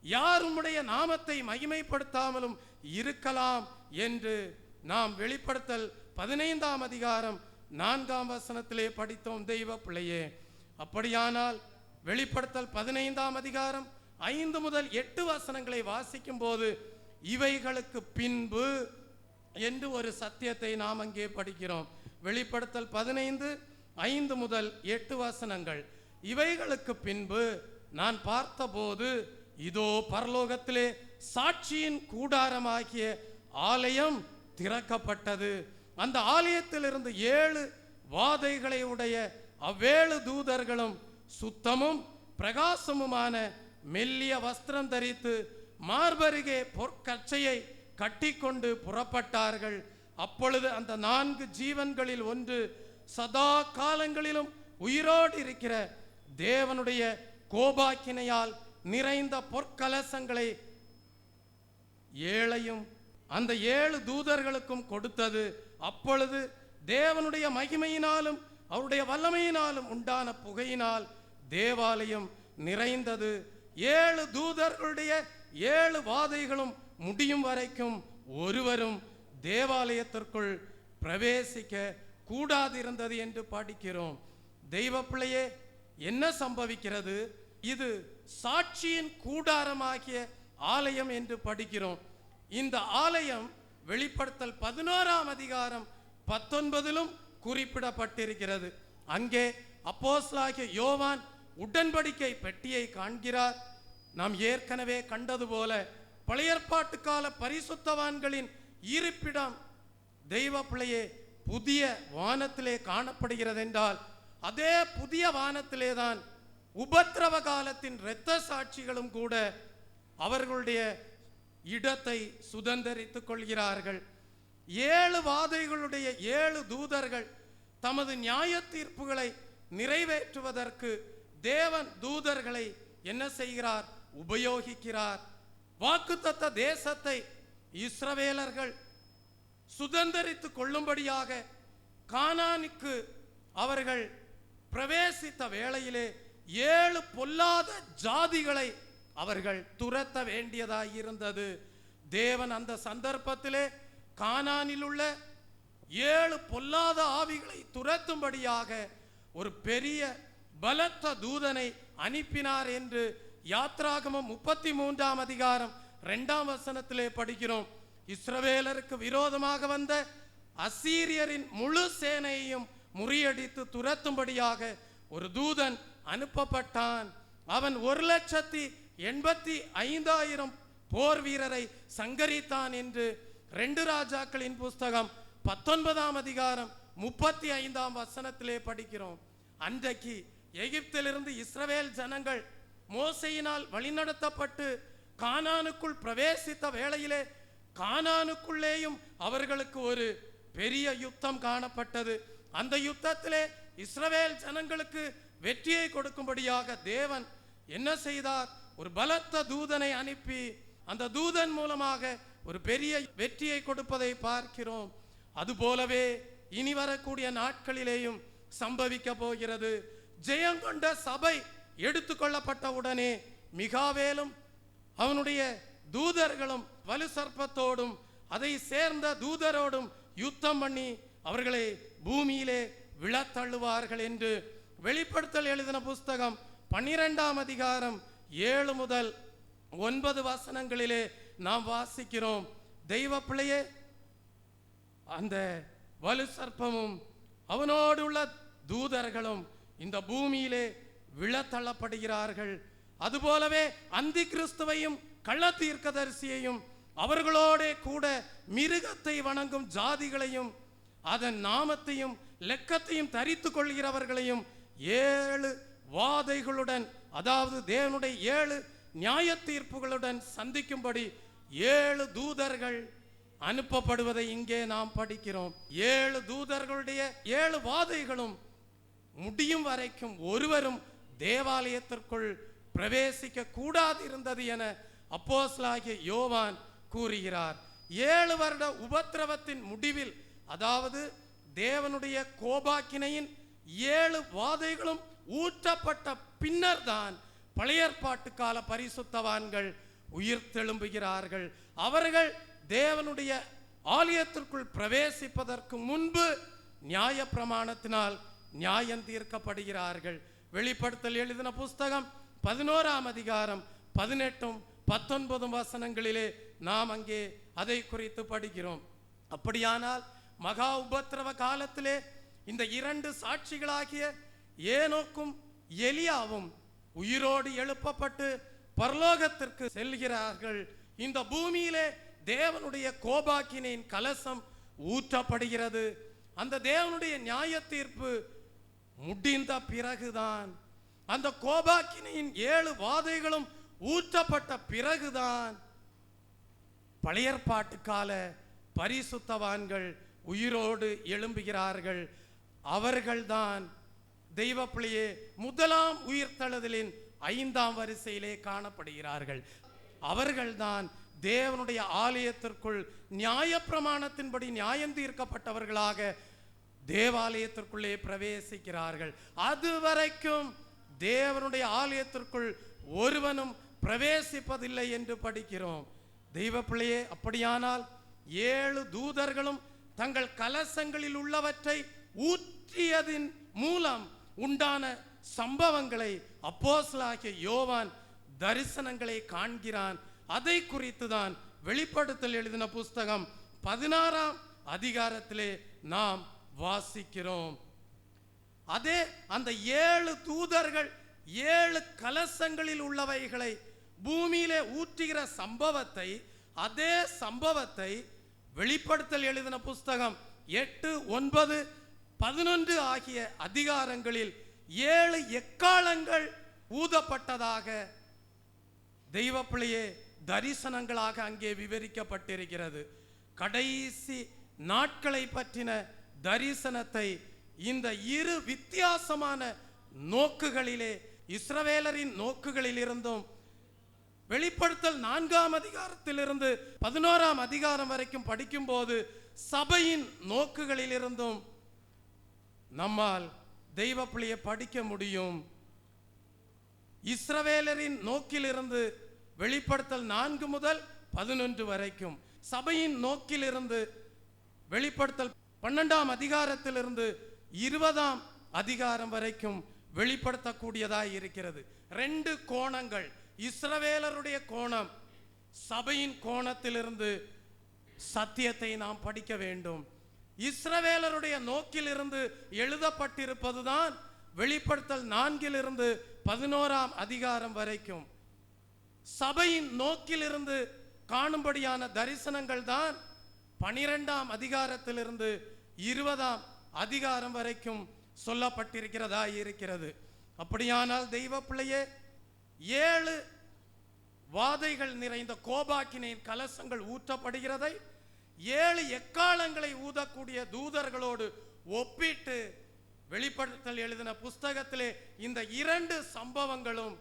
யார் உம்முடைய நாமத்தை மகிமைப்படுத்தாமலும் இருக்கலாம் என்று நாம் வெளிப்படுத்தல் 15ஆம் அதிகாரம் 4ஆம் வசனத்திலே படித்தோம் தெய்வ பிள்ளையே. அப்படியானால் வெளிப்படுத்தல் 15ஆம் அதிகாரம் 5 முதல் 8 வசனங்களை வாசிக்கும் போது இவைகளுக்கு பின்பு என்று ஒரு சத்தியத்தை நாம் அங்கே படிக்கிறோம். வெளிப்படுத்தல் 15:5 முதல் 8 வசனங்கள். இவைகளுக்கு பின்பு நான் பார்த்தபோது இதோ பரலோகத்திலே சாட்சியின் கூடாரமாகிய ஆலயம் திறக்கப்பட்டது. அந்த ஆலயத்திலிருந்து 7 வாதைகளை உடைய அவ்வேழு தூதர்களும் சுத்தமும் பிரகாசமுமான மெல்லிய வஸ்திரம் தரித்து மார்பருகே பொற்கச்சையை கட்டிக்கொண்டு புறப்பட்டார்கள். அப்பொழுது அந்த 4 ஜீவன்களில் ஒன்று சதா காலங்களிலும் உயிரோடு இருக்கிற தேவனுடைய கோபாக்கினையால் நிறைந்த பொற்கலசங்களை 7 அந்த 7 தூதர்களுக்கும் கொடுத்தது. அப்பொழுது தேவனுடைய மகிமையினாலும் அவருடைய வல்லமையினாலும் உண்டான புகையினால் தேவாலயம் நிறைந்தது. 7 தூதர்களுடைய 7 வாதைகளும் முடியும் வரைக்கும் ஒருவரும் தேவாலயத்திற்குள் பிரவேசிக்க கூடாதிருந்தது என்று படிக்கிறோம். தெய்வ பிள்ளையே, என்ன சம்பவிக்கிறது? இது சாட்சியின் கூடாரமாகிய ஆலயம் என்று படிக்கிறோம். இந்த ஆலயம் வெளிப்படுத்தல் 11ஆம் அதிகாரம் 19 குறிப்பிடப்பட்டிருக்கிறது. அங்கே அப்போஸ்தலனாகிய யோவான் உடன்படிக்கை பெட்டியை காண்கிறார். நாம் ஏற்கனவே கண்டது போல பழைய ஏற்பாட்டு கால பரிசுத்தவான்களின் இருப்பிடம் தெய்வ பிள்ளையே புதிய வானத்திலே காணப்படுகிறது என்றால், அதே புதிய வானத்திலே தான் உபத்திரவ காலத்தின் இரத்த சாட்சிகளும் கூட அவர்களுடைய இடத்தை சுதந்தரித்துக் கொள்கிறார்கள். 7 வாதைகளுடைய 7 தூதர்கள் தமது நியாய தீர்ப்புகளை நிறைவேற்றுவதற்கு தேவன் தூதர்களை என்ன செய்கிறார்? உபயோகிக்கிறார். வாக்குத்தத்த தேசத்தை இஸ்ரவேலர்கள் சுதந்தரித்துக் கொள்ளும்படியாக கானானுக்கு அவர்கள் பிரவேசித்த வேளையிலே 7 பொல்லாத ஜாதிகளை அவர்கள் துரத்த வேண்டியதாய் இருந்தது. தேவன் அந்த சந்தர்ப்பத்திலே கானானில் உள்ள 7 பொல்லாத ஆவிகளை துரத்தும்படியாக ஒரு பெரிய பலத்த தூதனை அனுப்பினார் என்று யாத்ராகமம் 33ஆம் அதிகாரம் 2ஆம் வசனத்திலே படிக்கிறோம். இஸ்ரவேலருக்கு விரோதமாக வந்த அசீரியரின் முழு சேனையையும் முறியடித்து துரத்தும்படியாக ஒரு தூதன் அனுப்பப்பட்டான். அவன் 1,85,000 போர் வீரரை சங்கரித்தான் என்று 2 ராஜாக்களின் புஸ்தகம் 19ஆம் அதிகாரம் 35ஆம் வசனத்திலே படிக்கிறோம். அன்றைக்கு எகிப்திலிருந்து இஸ்ரவேல் ஜனங்கள் மோசையினால் வழிநடத்தப்பட்டு கானானுக்குள் பிரவேசித்த வேளையிலே கானானுக்குள்ளேயும் அவர்களுக்கு ஒரு பெரிய யுத்தம் காணப்பட்டது. அந்த யுத்தத்திலே இஸ்ரவேல் ஜனங்களுக்கு வெற்றியை கொடுக்கும்படியாக தேவன் என்ன செய்தார்? ஒரு பலத்த தூதனை அனுப்பி அந்த தூதன் மூலமாக ஒரு பெரிய வெற்றியை கொடுப்பதை பார்க்கிறோம். அதுபோலவே இனி வரக்கூடிய நாட்களிலேயும் சம்பவிக்க போகிறது. ஜெயங்கொண்ட சபை எடுத்துக்கொள்ளப்பட்ட உடனே மிகாவேலும் அவனுடைய தூதர்களும் வலு சர்ப்பத்தோடும் அதை சேர்ந்த தூதரோடும் யுத்தம் பண்ணி அவர்களை பூமியிலே விழத்தள்ளுவார்கள் என்று வெளிப்படுத்தல் எழுதின புஸ்தகம் 12ஆம் அதிகாரம் 7 முதல் 9 வசனங்களிலே நாம் வாசிக்கிறோம். தெய்வ பிள்ளையே, அந்த வலு சர்ப்பமும் அவனோடு உள்ள தூதர்களும் இந்த பூமியிலே விழத்தள்ளப்படுகிறார்கள். அதுபோலவே அந்தி கிறிஸ்துவையும் கள்ள தீர்க்கதரிசியையும் அவர்களோட கூட மிருகத்தை வணங்கும் ஜாதிகளையும் அதன் நாமத்தையும் லெக்கத்தையும் தரித்து கொள்கிறவர்களையும் 7 வாதைகளுடன், அதாவது தேவனுடைய 7 நியாய தீர்ப்புகளுடன் சந்திக்கும்படி 7 தூதர்கள் அனுப்பப்படுவதை இங்கே நாம் படிக்கிறோம். 7 தூதர்களுடைய 7 வாதைகளும் முடியும் வரைக்கும் ஒருவரும் தேவாலயத்திற்குள் பிரவேசிக்க கூடாதிருந்தது என அப்போஸ்தலனாகிய யோவான் கூறுகிறார். 7 வருட உபத்திரவத்தின் முடிவில், அதாவது தேவனுடைய கோபாக்கினையின் 7 வாதைகளும் ஊற்றப்பட்ட பின்னர் தான் பழைய ஏற்பாட்டு கால பரிசுத்தவான்கள் உயிர் தெழும்புகிறார்கள். அவர்கள் தேவனுடைய ஆலயத்திற்குள் பிரவேசிப்பதற்கு முன்பு நியாய பிரமாணத்தினால் நியாயம் தீர்க்கப்படுகிறார்கள். வெளிப்படுத்தல் எழுதின புஸ்தகம் 11ஆம் அதிகாரம் 18 19 வசனங்களிலே நாம் அங்கே அதை குறித்து படிக்கிறோம். அப்படியானால் மகா உபத்திரவ காலத்திலே இந்த 2 சாட்சிகளாகிய ஏனோக்கும் எலியாவும் உயிரோடு எழுப்பப்பட்டு பரலோகத்திற்கு செல்கிறார்கள். இந்த பூமியிலே தேவனுடைய கோபாக்கினின் கலசம் ஊற்றப்படுகிறது. அந்த தேவனுடைய நியாய தீர்ப்பு முடிந்த பிறகுதான், அந்த கோபாக்கினின் 7 வாதைகளும் ஊற்றப்பட்ட பிறகுதான் பழைய ஏற்பாட்டு கால பரிசுத்தவான்கள் உயிரோடு எழும்புகிறார்கள். அவர்கள்தான் தெய்வ பிள்ளையே முதலாம் உயிர்த்தெழுதலின் 5ஆம் வரிசையிலே காணப்படுகிறார்கள். அவர்கள்தான் தேவனுடைய ஆலயத்திற்குள் நியாயப்பிரமாணத்தின்படி நியாயம் தீர்க்கப்பட்டவர்களாக தேவாலயத்திற்குள்ளே பிரவேசிக்கிறார்கள். அதுவரைக்கும் தேவனுடைய ஆலயத்திற்குள் ஒருவனும் பிரவேசிப்பதில்லை என்று படிக்கிறோம். தெய்வ பிள்ளையே, அப்படியானால் 7 தூதர்களும் தங்கள் கலசங்களில் உள்ளவற்றை ஊற்றியதின் மூலம் உண்டான சம்பவங்களை அப்போஸ்தலனாகிய யோவான் தரிசனங்களை காண்கிறான். அதை குறித்து தான் வெளிப்படுத்தல் எழுதின புஸ்தகம் 16ஆம் அதிகாரத்திலே நாம் வாசிக்கிறோம். அதே அந்த 7 தூதர்கள் 7 கலசங்களில் உள்ளவைகளை பூமியிலே ஊற்றுகிற சம்பவத்தை, அதே சம்பவத்தை வெளிப்படுத்தல் எழுதின புஸ்தகம் 8, 9, 11 ஆகிய அதிகாரங்களில் 7 எக்காலங்கள் ஊதப்பட்டதாக தெய்வ பிள்ளையே தரிசனங்களாக அங்கே விவரிக்கப்பட்டிருக்கிறது. கடைசி நாட்களை பற்றின தரிசனத்தை இந்த 2 வித்தியாசமான நோக்குகளிலே, இஸ்ரவேலரின் நோக்குகளில் இருந்தும் வெளிப்படுத்தல் 4ஆம் அதிகாரத்திலிருந்து 11ஆம் அதிகாரம் வரைக்கும் படிக்கும் போது சபையின் நோக்குகளில் இருந்தும் நம்மால் தெய்வ பிள்ளையை படிக்க முடியும். இஸ்ரவேலரின் நோக்கிலிருந்து வெளிப்படுத்தல் 4 முதல் 11 வரைக்கும், சபையின் நோக்கிலிருந்து வெளிப்படுத்தல் 12ஆம் அதிகாரத்திலிருந்து 20ஆம் அதிகாரம் வரைக்கும் வெளிப்படுத்தக்கூடியதாய் இருக்கிறது. 2 கோணங்கள், இஸ்ரவேலருடைய கோணம், சபையின் கோணத்திலிருந்து சத்தியத்தை நாம் படிக்க வேண்டும். இஸ்ரவேலருடைய நோக்கிலிருந்து எழுதப்பட்டிருப்பதுதான் வெளிப்படுத்தல் 4 11ஆம் அதிகாரம் வரைக்கும். சபையின் நோக்கிலிருந்து காணும்படியான தரிசனங்கள் தான் 12ஆம் அதிகாரத்திலிருந்து 20ஆம் அதிகாரம் வரைக்கும் சொல்லப்பட்டிருக்கிறதா இருக்கிறது. அப்படியானால் தெய்வ பிள்ளையே, 7 வாதைகள் நிறைந்த கோபாக்கினின் கலசங்கள் ஊற்றப்படுகிறதை 7 எக்காலங்களை ஊதக்கூடிய தூதர்களோடு ஒப்பிட்டு வெளிப்படுத்தல் எழுதின புஸ்தகத்திலே இந்த 2 சம்பவங்களும்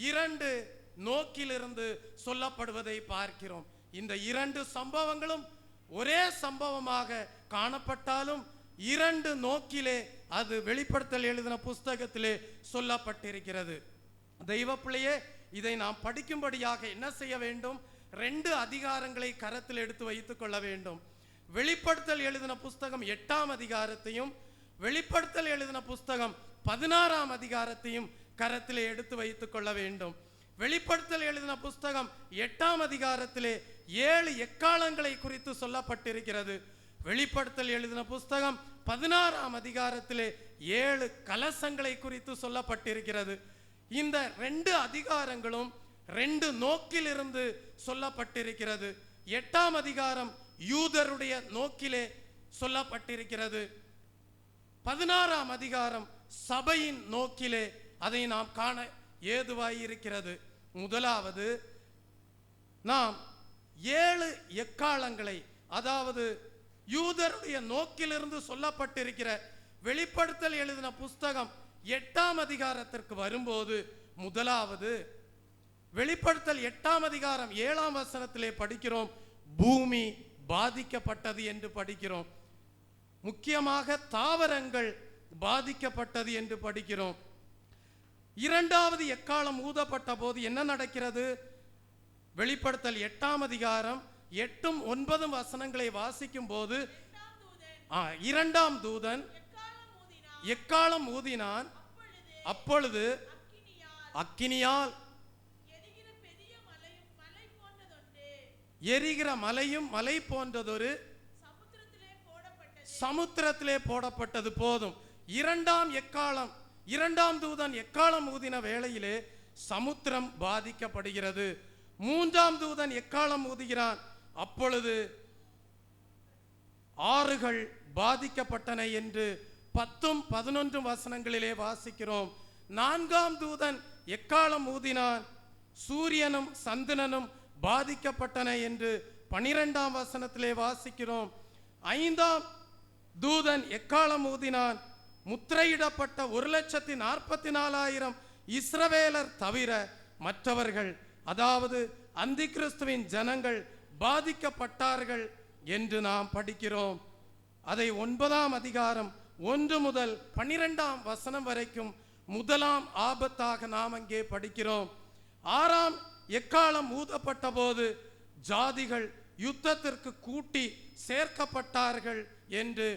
2 நோக்கிலிருந்து சொல்லப்படுவதை பார்க்கிறோம். இந்த 2 சம்பவங்களும் ஒரே சம்பவமாக காணப்பட்டாலும் 2 நோக்கிலே அது வெளிப்படுத்தல் எழுதின புஸ்தகத்திலே சொல்லப்பட்டிருக்கிறது. தெய்வ பிள்ளையே, இதை நாம் படிக்கும்படியாக என்ன செய்ய வேண்டும்? 2 அதிகாரங்களை கரத்தில் எடுத்து வைத்துக் கொள்ள வேண்டும். வெளிப்படுத்தல் எழுதின புஸ்தகம் 8ஆம் அதிகாரத்தையும் வெளிப்படுத்தல் எழுதின புஸ்தகம் 16ஆம் அதிகாரத்தையும் கரத்திலே எடுத்து வைத்துக் கொள்ள வேண்டும். வெளிப்படுத்தல் எழுதின புஸ்தகம் 8ஆம் அதிகாரத்திலே 7 எக்காலங்களை குறித்து சொல்லப்பட்டிருக்கிறது. வெளிப்படுத்தல் எழுதின புஸ்தகம் 16ஆம் அதிகாரத்திலே 7 கலசங்களை குறித்து சொல்லப்பட்டிருக்கிறது. இந்த 2 அதிகாரங்களும் 2 நோக்கிலிருந்து சொல்லப்பட்டிருக்கிறது. 8ஆம் அதிகாரம் யூதருடைய நோக்கிலே சொல்லப்பட்டிருக்கிறது. 16ஆம் அதிகாரம் சபையின் நோக்கிலே அதை நாம் காண ஏதுவாயிருக்கிறது. முதலாவது, நாம் 7 எக்காலங்களை, அதாவது யூதருடைய நோக்கிலிருந்து சொல்லப்பட்டிருக்கிற வெளிப்படுத்தல் எழுதின புஸ்தகம் 8ஆம் அதிகாரத்திற்கு வரும்போது, முதலாவது வெளிப்படுத்தல் 8ஆம் அதிகாரம் 7ஆம் வசனத்திலே படிக்கிறோம், பூமி பாதிக்கப்பட்டது என்று படிக்கிறோம். முக்கியமாக தாவரங்கள் பாதிக்கப்பட்டது என்று படிக்கிறோம். 2வது எக்காலம் ஊதப்பட்ட போது என்ன நடக்கிறது? வெளிப்படுத்தல் 8ஆம் அதிகாரம் 8, 9 வசனங்களை வாசிக்கும் போது, 2ஆம் தூதன் எக்காலம் ஊதினான். அப்பொழுது அக்கினியால் எரிகிற மலையும் மலை போன்றதொரு சமுத்திரத்திலே போடப்பட்டது. போதும். 2ஆம் தூதன் எக்காலம் ஊதின வேளையிலே சமுத்திரம் பாதிக்கப்படுகிறது. 3ஆம் தூதன் எக்காலம் ஊதுகிறான். அப்பொழுது ஆறுகள் பாதிக்கப்பட்டன என்று 10, 11 வசனங்களிலே வாசிக்கிறோம். 4ஆம் தூதன் எக்காலம் ஊதினான். சூரியனும் சந்திரனும் பாதிக்கப்பட்டன என்று 12ஆம் வசனத்திலே வாசிக்கிறோம். 5ஆம் தூதன் எக்காளம் ஊதினான். முத்திரையிடப்பட்ட 1,44,000 இஸ்ரவேலர் தவிர மற்றவர்கள், அதாவது அந்தி கிறிஸ்துவின் ஜனங்கள் பாதிக்கப்பட்டார்கள் என்று நாம் படிக்கிறோம். அதை 9ஆம் அதிகாரம் 1 முதல் 12ஆம் வசனம் வரைக்கும் முதலாம் ஆபத்தாக நாம் அங்கே படிக்கிறோம். 6ஆம் எக்காளம் ஊதப்பட்ட போது ஜாதிகள் யுத்தத்திற்கு கூட்டி சேர்க்கப்பட்டார்கள் என்று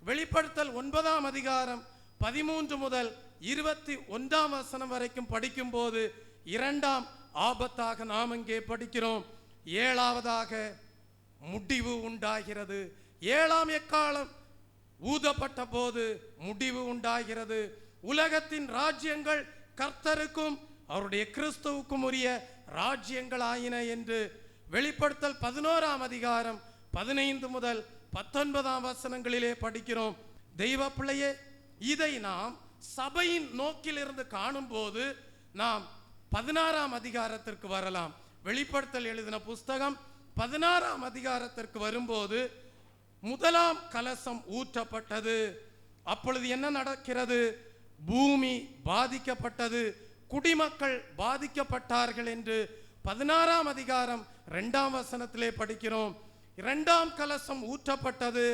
வெளிப்படுத்தல் 9ஆம் அதிகாரம் 13 முதல் 21ஆம் வசனம் வரைக்கும் படிக்கும் போது 2ஆம் ஆபத்தாக நாம் இங்கே படிக்கிறோம். 7ஆவதாக முடிவு உண்டாகிறது. 7ஆம் எக்காளம் ஊதப்பட்ட போது முடிவு உண்டாகிறது. உலகத்தின் ராஜ்யங்கள் கர்த்தருக்கும் அவருடைய கிறிஸ்துவுக்கும் உரிய ராஜ்யங்கள் ஆயின என்று வெளிப்படுத்தல் 11ஆம் அதிகாரம் 15 முதல் 19ஆம் வசனங்களிலே படிக்கிறோம். தெய்வ பிள்ளையே, இதை நாம் சபையின் நோக்கிலிருந்து காணும் போது நாம் 16ஆம் அதிகாரத்திற்கு வரலாம். வெளிப்படுத்தல் எழுதின புஸ்தகம் 16ஆம் அதிகாரத்திற்கு வரும்போது முதலாம் கலசம் ஊற்றப்பட்டது. அப்பொழுது என்ன நடக்கிறது? பூமி பாதிக்கப்பட்டது, குடிமக்கள் பாதிக்கப்பட்டார்கள் என்று 16ஆம் அதிகாரம் 2ஆம் வசனத்திலே படிக்கிறோம். 2ஆம் கலசம் ஊற்றப்பட்டது.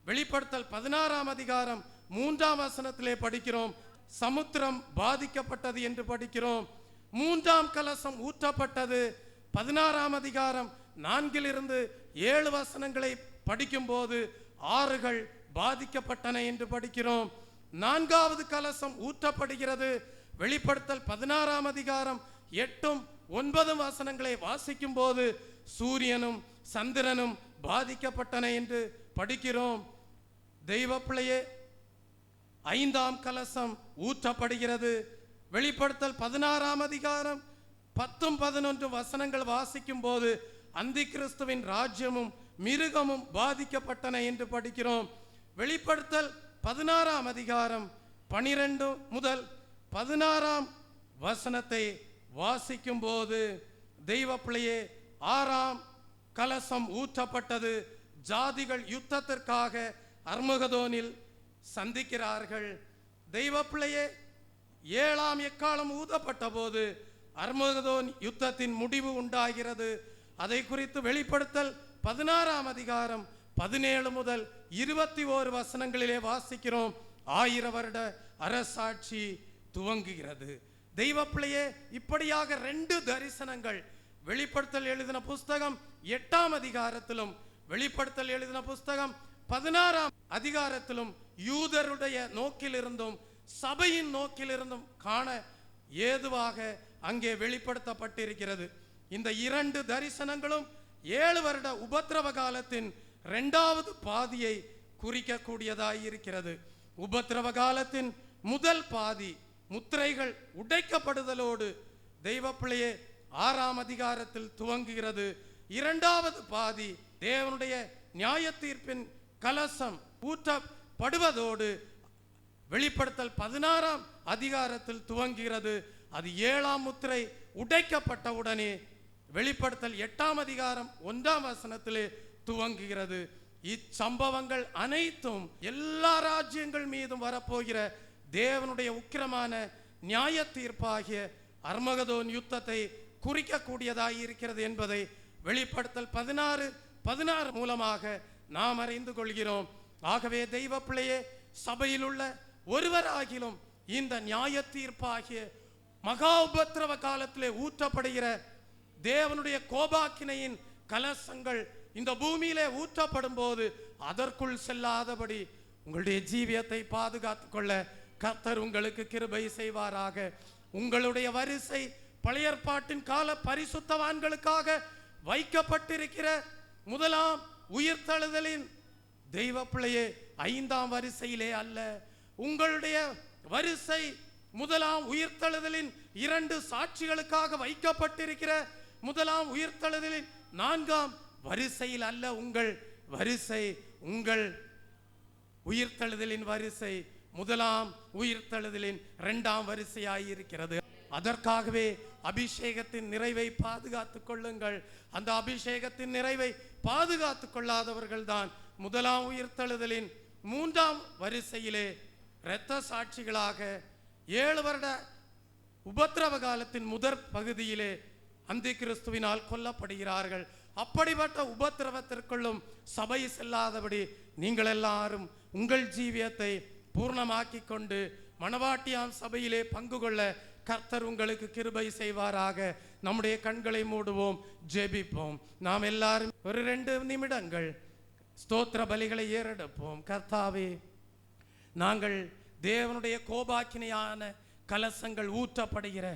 வெளிப்படுத்தல் 16ஆம் அதிகாரம் 3ஆம் வசனத்திலே படிக்கிறோம். சமுத்திரம் பாதிக்கப்பட்டது என்று படிக்கிறோம். 3ஆம் கலசம் ஊற்றப்பட்டது. 16ஆம் அதிகாரம் 4 7 வசனங்களை படிக்கும் போது ஆறுகள் பாதிக்கப்பட்டன என்று படிக்கிறோம். 4வது கலசம் ஊற்றப்படுகிறது. வெளிப்படுத்தல் 16ஆம் அதிகாரம் 8 9 வசனங்களை வாசிக்கும் போது சூரியனும் சந்திரனும் பாதிக்கப்பட்டன என்று படிக்கிறோம். தெய்வ பிள்ளையே, 5ஆம் கலசம் ஊற்றப்படுகிறது. வெளிப்படுத்தல் 16ஆம் அதிகாரம் 10 11 வசனங்கள் வாசிக்கும் போது அந்தி கிறிஸ்துவின் ராஜ்யமும் மிருகமும் பாதிக்கப்பட்டன என்று படிக்கிறோம். வெளிப்படுத்தல் 16ஆம் அதிகாரம் 12 முதல் 16ஆம் வசனத்தை வாசிக்கும் போது தெய்வ பிள்ளையே, 6ஆம் கலசம் ஊற்றப்பட்டது. ஜாதிகள் யுத்தத்திற்காக அர்மகதோனில் சந்திக்கிறார்கள். தெய்வ பிள்ளையே, 7ஆம் எக்காளம் ஊதப்பட்ட போது அர்மகதோன் யுத்தத்தின் முடிவு உண்டாகிறது. அதை குறித்து வெளிப்படுத்தல் 16ஆம் அதிகாரம் 17 முதல் 21 வசனங்களிலே வாசிக்கிறோம். 1000 வருட அரசாட்சி துவங்குகிறது. தெய்வ பிள்ளையே, இப்படியாக 2 தரிசனங்கள் வெளிப்படுத்தல் எழுதின புஸ்தகம் 8ஆம் அதிகாரத்திலும் வெளிப்படுத்தல் எழுதின புஸ்தகம் 16ஆம் அதிகாரத்திலும் யூதருடைய நோக்கிலிருந்தும் சபையின் நோக்கிலிருந்தும் காண ஏதுவாக அங்கே வெளிப்படுத்தப்பட்டிருக்கிறது. இந்த 2 தரிசனங்களும் 7 வருட உபத்திரவ காலத்தின் 2வது பாதியை குறிக்கக்கூடியதாய் இருக்கிறது. உபத்திரவ காலத்தின் முதல் பாதி முத்திரைகள் உடைக்கப்படுதலோடு தெய்வ பிள்ளையே 6ஆம் அதிகாரத்தில் துவங்குகிறது. 2வது பாதி தேவனுடைய நியாய தீர்ப்பின் கலசம் ஊற்றப்படுவதோடு வெளிப்படுத்தல் 16ஆம் அதிகாரத்தில் துவங்குகிறது. அது 7ஆம் முத்திரை உடைக்கப்பட்டவுடனே வெளிப்படுத்தல் 8ஆம் அதிகாரம் 1ஆம் வசனத்திலே துவங்குகிறது. இச்சம்பவங்கள் அனைத்தும் எல்லா ராஜ்யங்கள் மீதும் வரப்போகிற தேவனுடைய உக்கிரமான நியாய தீர்ப்பாகிய அர்மகதோன் யுத்தத்தை குறிக்கக்கூடியதாய் இருக்கிறது என்பதை வெளிப்படுத்தல் 16 மூலமாக நாம் அறிந்து கொள்கிறோம். ஆகவே தெய்வ பிள்ளையே, சபையில் உள்ள ஒருவராகிலும் இந்த நியாய தீர்ப்பாகிய மகா உபத்திரவ காலத்திலே ஊற்றப்படுகிற தேவனுடைய கோபாக்கினையின் கலசங்கள் இந்த பூமியிலே ஊற்றப்படும் போது அதற்குள் செல்லாதபடி உங்களுடைய ஜீவியத்தை பாதுகாத்துக் கொள்ள கர்த்தர் உங்களுக்கு கிருபை செய்வாராக. உங்களுடைய வரிசை பழைய ஏற்பாட்டின் கால பரிசுத்தவான்களுக்காக வைக்கப்பட்டிருக்கிற முதலாம் உயிர்த்தெழுதலின் தெய்வ பிள்ளையே 5ஆம் வரிசையிலே அல்ல. உங்களுடைய வரிசை முதலாம் உயிர்த்தெழுதலின் 2 சாட்சிகளுக்காக வைக்கப்பட்டிருக்கிற முதலாம் உயிர்த்தெழுதலின் 4ஆம் வரிசையில் அல்ல. உங்கள் வரிசை, உங்கள் உயிர்த்தெழுதலின் வரிசை முதலாம் உயிர்த்தெழுதலின் 2ஆம் வரிசையாயிருக்கிறது. அதற்காகவே அபிஷேகத்தின் நிறைவை பாதுகாத்துக் கொள்ளுங்கள். அந்த அபிஷேகத்தின் நிறைவை பாதுகாத்துக் கொள்ளாதவர்கள் தான் முதலாம் உயிர்த்தெழுதலின் 3ஆம் வரிசையிலே இரத்த சாட்சிகளாக 7 வருட உபத்திரவ காலத்தின் முதற் பகுதியிலே அந்தி கிறிஸ்துவினால் கொல்லப்படுகிறார்கள். அப்படிப்பட்ட உபத்திரவத்திற்குள்ளும் சபை செல்லாதபடி நீங்கள் எல்லாரும் உங்கள் ஜீவியத்தை பூர்ணமாக்கி கொண்டு மணவாட்டியாம் சபையிலே பங்கு கொள்ள கர்த்தர் உங்களுக்கு கிருபை செய்வாராக. நம்முடைய கண்களை மூடுவோம், ஜெபிப்போம். நாம் எல்லாரும் ஒரு 2 நிமிடங்கள் ஸ்தோத்திர பலிகளை ஏறெடுப்போம். கர்த்தாவே, நாங்கள் தேவனுடைய கோபாக்கினையான கலசங்கள் ஊற்றப்படுகிற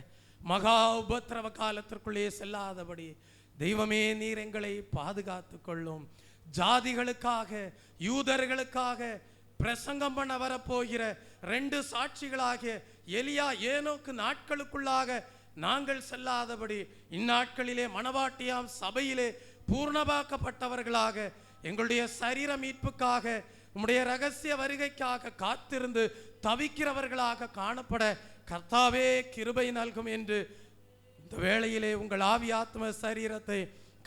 மகா உபத்திரவ காலத்திற்குள்ளே செல்லாதபடி தெய்வமே நீர் எங்களை பாதுகாத்து கொள்ளும். ஜாதிகளுக்காக யூதர்களுக்காக பிரசங்கம் பண்ண வரப்போகிற 2 சாட்சிகளாகிய எலியா ஏனோக்கு நாட்களுக்குள்ளாக நாங்கள் செல்லாதபடி இந்நாட்களிலே மணவாட்டியாம் சபையிலே பூர்ணமாக்கப்பட்டவர்களாக எங்களுடைய சரீர மீட்புக்காக உம்முடைய ரகசிய வருகைக்காக காத்திருந்து தவிக்கிறவர்களாக காணப்பட கர்த்தாவே கிருபை நல்கும் என்று இந்த வேளையிலே உங்கள் ஆவி ஆத்ம சரீரத்தை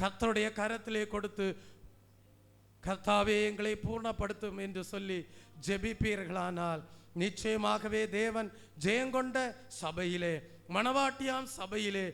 கர்த்தருடைய கரத்திலே கொடுத்து கர்த்தாவே எங்களை பூர்ணப்படுத்தும் என்று சொல்லி ஜெபிப்பீர்களானால் நிச்சயமாகவே தேவன் ஜெயங்கொண்ட சபையிலே மணவாட்டியாம் சபையிலே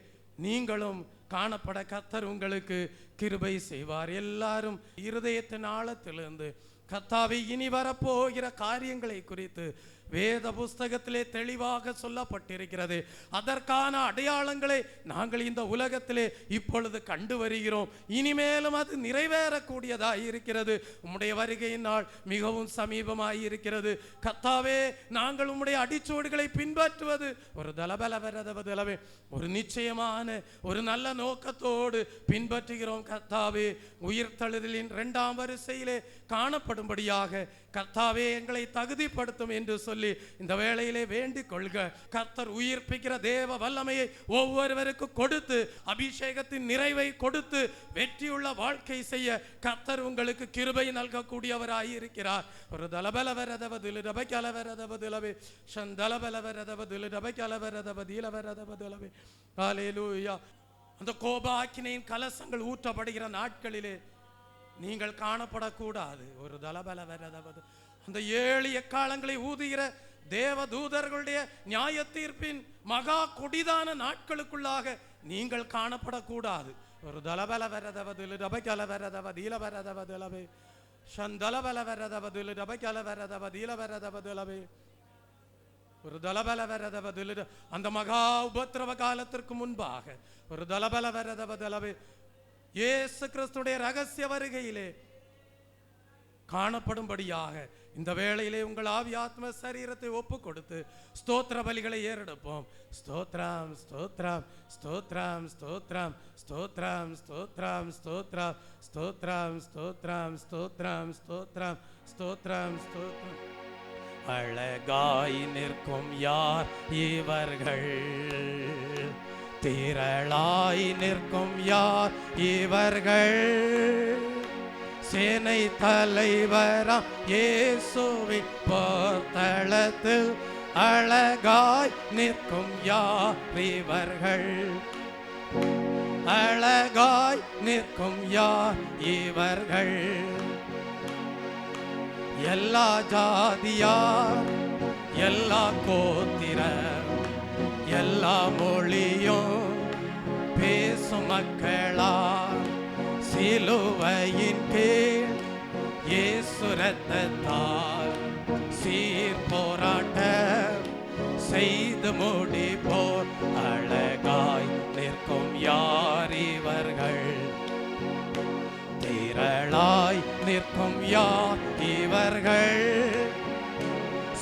நீங்களும் காணப்பட கர்த்தர் உங்களுக்கு கிருபை செய்வார். எல்லாரும் இருதயத்தின் ஆழத்திலிருந்து கர்த்தாவே இனி வரப்போகிற காரியங்களை குறித்து வேத புஸ்தகத்திலே தெளிவாக சொல்லப்பட்டிருக்கிறது. அதற்கான அடையாளங்களை நாங்கள் இந்த உலகத்திலே இப்பொழுது கண்டு வருகிறோம். இனிமேலும் அது நிறைவேறக்கூடியதாய் இருக்கிறது. உம்முடைய வருகையின் நாள் மிகவும் சமீபமாய் இருக்கிறது. கர்த்தாவே, நாங்கள் உம்முடைய அடிச்சுவடுகளை பின்பற்றுவது ஒரு தலபலவரதவதலவே ஒரு நிச்சயமான ஒரு நல்ல நோக்கத்தோடு பின்பற்றுகிறோம். கர்த்தாவே, உயிர்த்தெழுதலின் 2ஆம் வரிசையிலே காணப்படும்படியாக கர்த்தாவே எங்களை தகுதிப்படுத்தும் என்று சொல்லி இந்த வேளையிலே வேண்டிக் கொள்க. கர்த்தர் உயிர்ப்பிக்கிற தேவ வல்லமையை ஒவ்வொருவருக்கும் கொடுத்து அபிஷேகத்தின் நிறைவை கொடுத்து வெற்றியுள்ள வாழ்க்கை செய்ய கர்த்தர் உங்களுக்கு கிருபை நல்கக்கூடியவராய் இருக்கிறார். ஒரு தலபலவரதவதில் ரபகலவரதவதிலவே சந்தலபலவரதவதில் ரபகலவரதவதிலவரதவதிலவே. ஹல்லேலூயா. அந்த கோபாக்கினையின் கலசங்கள் ஊற்றப்படுகிற நாட்களிலே நீங்கள் காணப்படக்கூடாது. ஒரு தலபலவரதவது அந்த 7 எக்காலங்களை ஊதுகிற தேவ தூதர்களுடைய நியாய தீர்ப்பின் மகா கொடிதான நாட்களுக்குள்ளாக நீங்கள் காணப்படக்கூடாது. ஒரு தலபலவரதவதில் ரபகலவரதவதிலவரதவதிலவே சந்தலபலவரதவதில் ரபகலவரதவதிலவரதவதிலவே ஒரு தலபலவரதவதில் அந்த மகா உபத்திரவ காலத்திற்கு முன்பாக ஒரு தலபலவரதவதிலவே இயேசு கிறிஸ்துடைய ரகசிய வருகையிலே காணப்படும்படியாக இந்த வேளையிலே உங்கள் ஆவி ஆத்ம சரீரத்தை ஒப்பு கொடுத்து ஸ்தோத்திர பலிகளை ஏறெடுப்போம். ஸ்தோத்ரம் ஸ்தோத்ரம் ஸ்தோத்ரம் ஸ்தோத்ரம் ஸ்தோத்ரம் ஸ்தோத்ரம் ஸ்தோத்ரம் ஸ்தோத்ரம் ஸ்தோத்ரம் ஸ்தோத்ரம் ஸ்தோத்ரம் ஸ்தோத்ரம் ஸ்தோத்ரம். அழகாய் நிற்கும் யார் இவர்கள், திரளாய் நிற்கும் யார் இவர்கள், சேனை தலைவராம் இயேசுவின் போர்த்தளத்தில் அழகாய் நிற்கும் யார் இவர்கள், அழகாய் நிற்கும் யார் இவர்கள். எல்லா ஜாதியார் எல்லா கோத்திரம் எல்லா மொழியும் பேசும் மக்களா சிலுவையின் கீழ் இயேசு இரத்தத்தால் சீர் போராட்டம் செய்து முடிப்போர் அழகாய் நிற்கும் யார் இவர்கள், திரளாய் நிற்கும் யார் இவர்கள்,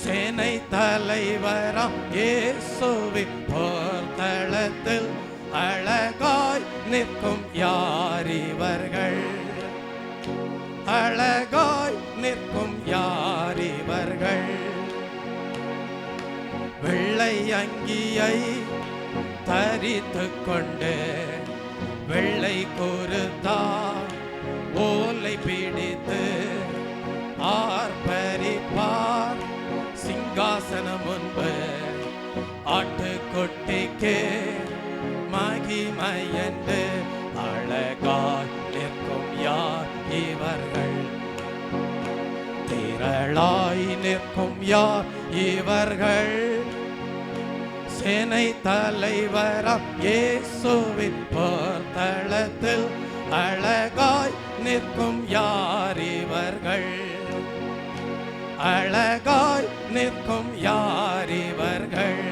சேனை தலைவராம் இயேசுவின் போர்த்தளத்தில் அழகாய் நிற்கும் யார் இவர்கள், அழகாய் நிற்கும் யார் இவர்கள். வெள்ளை அங்கியை தரித்துக் கொண்டு வெள்ளை குருத்தார் ஓலை பிடித்து ஆர்ப்பரிப்பார் சிங்காசனம் முன்பு ஆட்டு குட்டிக்கு மகிமையென்று அழகாய் நிற்கும் யார் இவர்கள்? திரளாய் நிற்கும் யார் இவர்கள்? சேனை தலைவராம் இயேசுவின் போர்த்தளத்தில் அழகாய் நிற்கும் யார் இவர்கள்? அழகாய் நிற்கும் யார் இவர்கள்?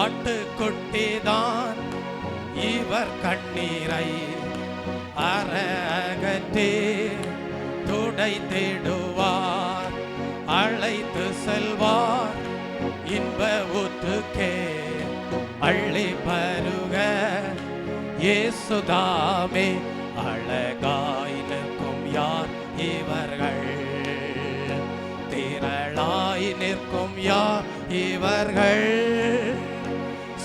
ஆட்டுக்குட்டிதான் இவர் கண்ணீரை அறகற்றே துடை தேடுவார், அழைத்து செல்வார் இன்ப ஊற்றுக்கே அள்ளி பருக இயேசுதாமே. அழகாய் நிற்கும் யார் இவர்கள்? திரளாய் நிற்கும் யார் இவர்கள்?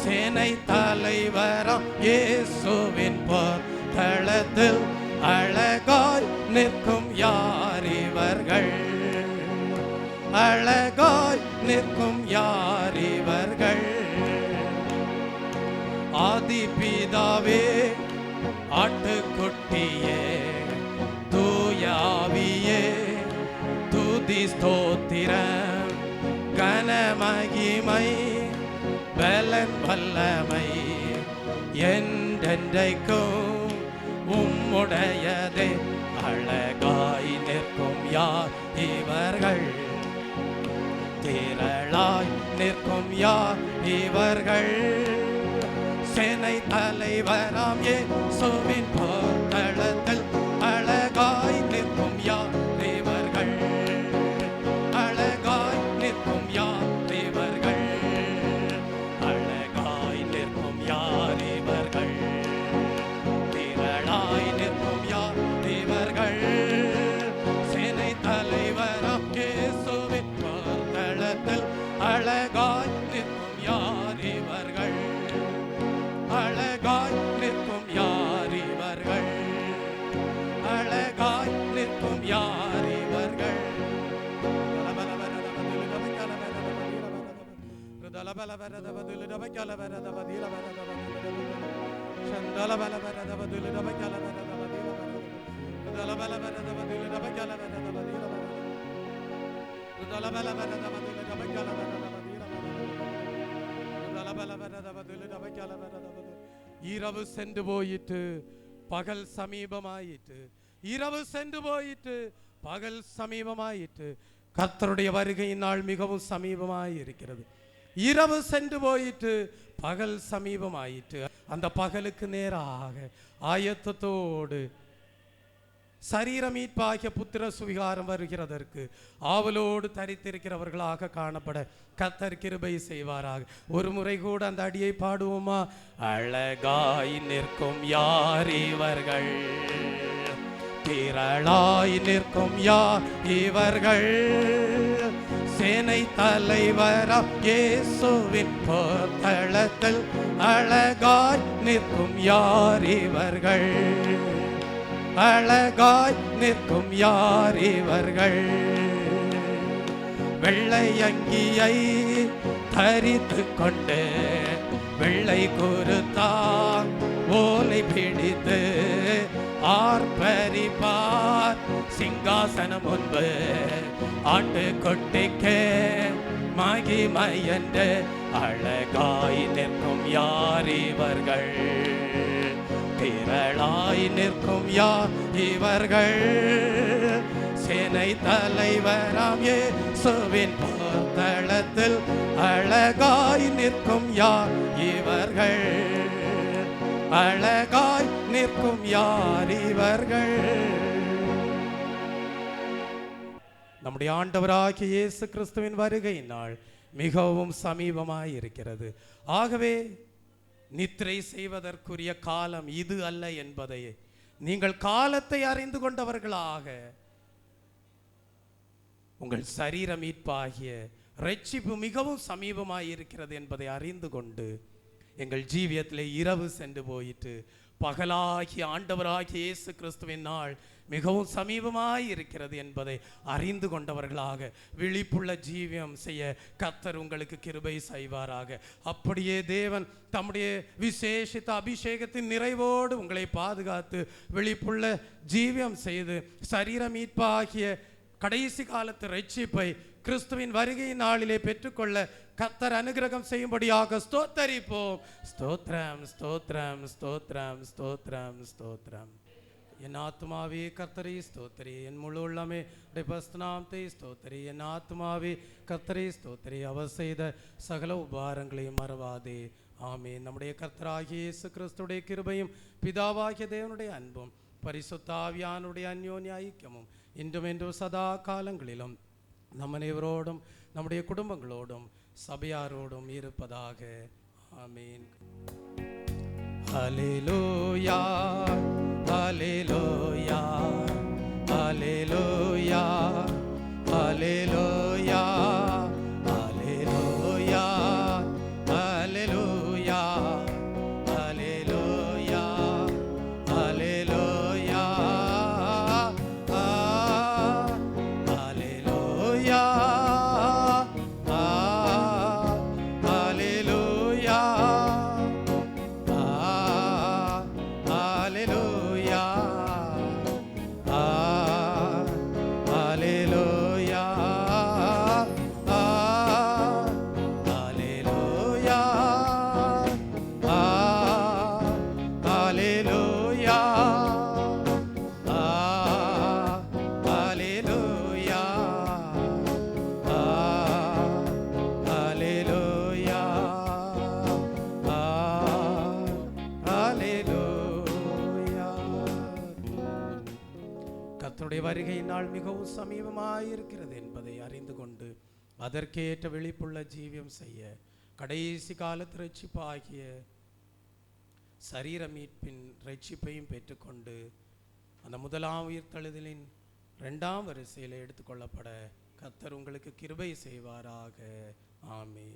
சேனை தலைவராம் இயேசுவின் போர்த்தளத்தில் அழகாய் நிற்கும் யார் இவர்கள்? அழகாய் நிற்கும் யார் இவர்கள்? ஆதி பிதாவே ஆட்டுக்குட்டியே தூயாவியே துதி ஸ்தோத்திரம் கனமகிமை பலன் வல்லமை என்றென்றைக்கும் உம்முடையதே. அழகாய் நிற்கும் யார் இவர்கள்? திரளாய் நிற்கும் யார் இவர்கள்? சேனை தலைவராம் இயேசுவின் போர்த்தளத்தில் அழகாய் நிற்கும் யார் இவர்கள்? அழகாய் நிற்கும் யார் இவர்கள்? அழகாய் நிற்கும் யார் இவர்கள்? திரளாய் நிற்கும் யார் இவர்கள்? சேனை தலைவராம் இயேசுவின் போர்த்தளத்தில் அழகாய் நிற்கும் யார் இவர்கள்? அழகாய் நிற்கும் யார் இவர்கள்? அழகாய் நிற்கும் யார் இவர்கள்? இரவு சென்று போயிட்டு பகல் சமீபமாயிற்று. இரவு சென்று போயிட்டு பகல் சமீபமாயிற்று. கர்த்தருடைய வருகையின் நாள் மிகவும் சமீபமாயிருக்கிறது. இரவு சென்று போயிட்டு பகல் சமீபமாயிற்று. அந்த பகலுக்கு நேராக ஆயத்தத்தோடு சரீர மீட்பாகிய புத்திர சுவிகாரம் வருகிறதற்கு ஆவலோடு தரித்திருக்கிறவர்களாக காணப்பட கர்த்தர் கிருபை செய்வாராக. ஒரு முறை கூட அந்த அடியை பாடுவோமா? அழகாய் நிற்கும் யார் இவர்கள்? திரளாய் நிற்கும் யார் இவர்கள்? சேனை தலைவராம் இயேசுவின் போர்த்தளத்தில் அழகாய் நிற்கும் யார் இவர்கள்? அழகாய் நிற்கும் யார் இவர்கள்? வெள்ளை அங்கியை தரித்து கொண்டு வெள்ளை குருத்தான் ஓலை பிடித்து ஆர்ப்பரிப்பார் சிங்காசனம் முன்பு ஆட்டுக்குட்டிக்கு மகிமை என்று. அழகாய் நிற்கும் யார் இவர்கள்? திரளாய் நிற்கும் யார் இவர்கள்? சேனை தலைவராம் இயேசுவின் போர்த்தளத்தில் அழகாய் நிற்கும் யார் இவர்கள்? அழகாய் நிற்கும் யார் இவர்கள்? நம்முடைய ஆண்டவராகிய இயேசு கிறிஸ்துவின் வருகை நாள் மிகவும் சமீபமாய் இருக்கிறது. ஆகவே நித்திரை செய்வதற்குரிய காலம் இது அல்ல என்பதை நீங்கள் காலத்தை அறிந்து கொண்டவர்களாக உங்கள் சரீர மீட்பாகிய ரட்சிப்பு மிகவும் சமீபமாய் இருக்கிறது என்பதை அறிந்து கொண்டு எங்கள் ஜீவியத்திலே இரவு சென்று போயிட்டு பகலாகிய ஆண்டவராகிய இயேசு கிறிஸ்துவின் நாள் மிகவும் சமீபமாய் இருக்கிறது என்பதை அறிந்து கொண்டவர்களாக விழிப்புள்ள ஜீவியம் செய்ய கர்த்தர் உங்களுக்கு கிருபை செய்வாராக. அப்படியே தேவன் தம்முடைய விசேஷித்த அபிஷேகத்தின் நிறைவோடு உங்களை பாதுகாத்து விழிப்புள்ள ஜீவியம் செய்து சரீர மீட்பாகிய கடைசி காலத்து ரட்சிப்பை கிறிஸ்துவின் வருகை நாளிலே பெற்றுக்கொள்ள கர்த்தர் அனுகிரகம் செய்யும்படியாக ஸ்தோத்தரிப்போம். ஸ்தோத்ரம் ஸ்தோத்ரம் ஸ்தோத்ரம் ஸ்தோத்ரம் ஸ்தோத்ரம். என் ஆத்மாவே கர்த்தரை ஸ்தோத்திரி, என் முழு உள்ளமே பஸ்தனாமத்தை ஸ்தோத்திரி. என் ஆத்மாவே கர்த்தரை ஸ்தோத்திரி, அவர் செய்த சகல உபகாரங்களையும் மறவாதே. ஆமென். நம்முடைய கர்த்தராகிய இயேசு கிறிஸ்துடைய கிருபையும் பிதாவாகிய தேவனுடைய அன்பும் பரிசுத்த ஆவியானுடைய அந்யோன்ய ஐக்கியமும் இன்றும் என்றும் சதா காலங்களிலும் நம் அனைவரோடும் நம்முடைய குடும்பங்களோடும் சபையாரோடும் இருப்பதாக. ஆமென். ஹல்லேலூயா ஹல்லேலூயா ஹல்லேலூயா ஹல்லேலூயா ஹல்லேலூயா ஹல்லேலூயா ஹல்லேலூயா ஹல்லேலூயா ஹல்லேலூயா ஹல்லேலூயா ஹல்லேலூயா ஹல்லேலூயா ஹல்லேலூயா ஹல்லேலூயா ஹல்லேலூயா ஹல்லேலூயா ஹல்லேலூயா. கர்த்தருடைய வருகை நாள் மிகவும் சமீபமாயிருக்கிறது என்பதை அறிந்து கொண்டு அதற்கேற்ற விழிப்புள்ள ஜீவியம் செய்ய கடைசி காலத்து ரட்சிப்பாகிய சரீர மீட்பின் ரட்சிப்பையும் பெற்றுக்கொண்டு அந்த முதலாம் உயிர்த்தெழுதலின் 2ஆம் வரிசையில் எடுத்துக்கொள்ளப்பட கர்த்தர் உங்களுக்கு கிருபை செய்வாராக. ஆமென்.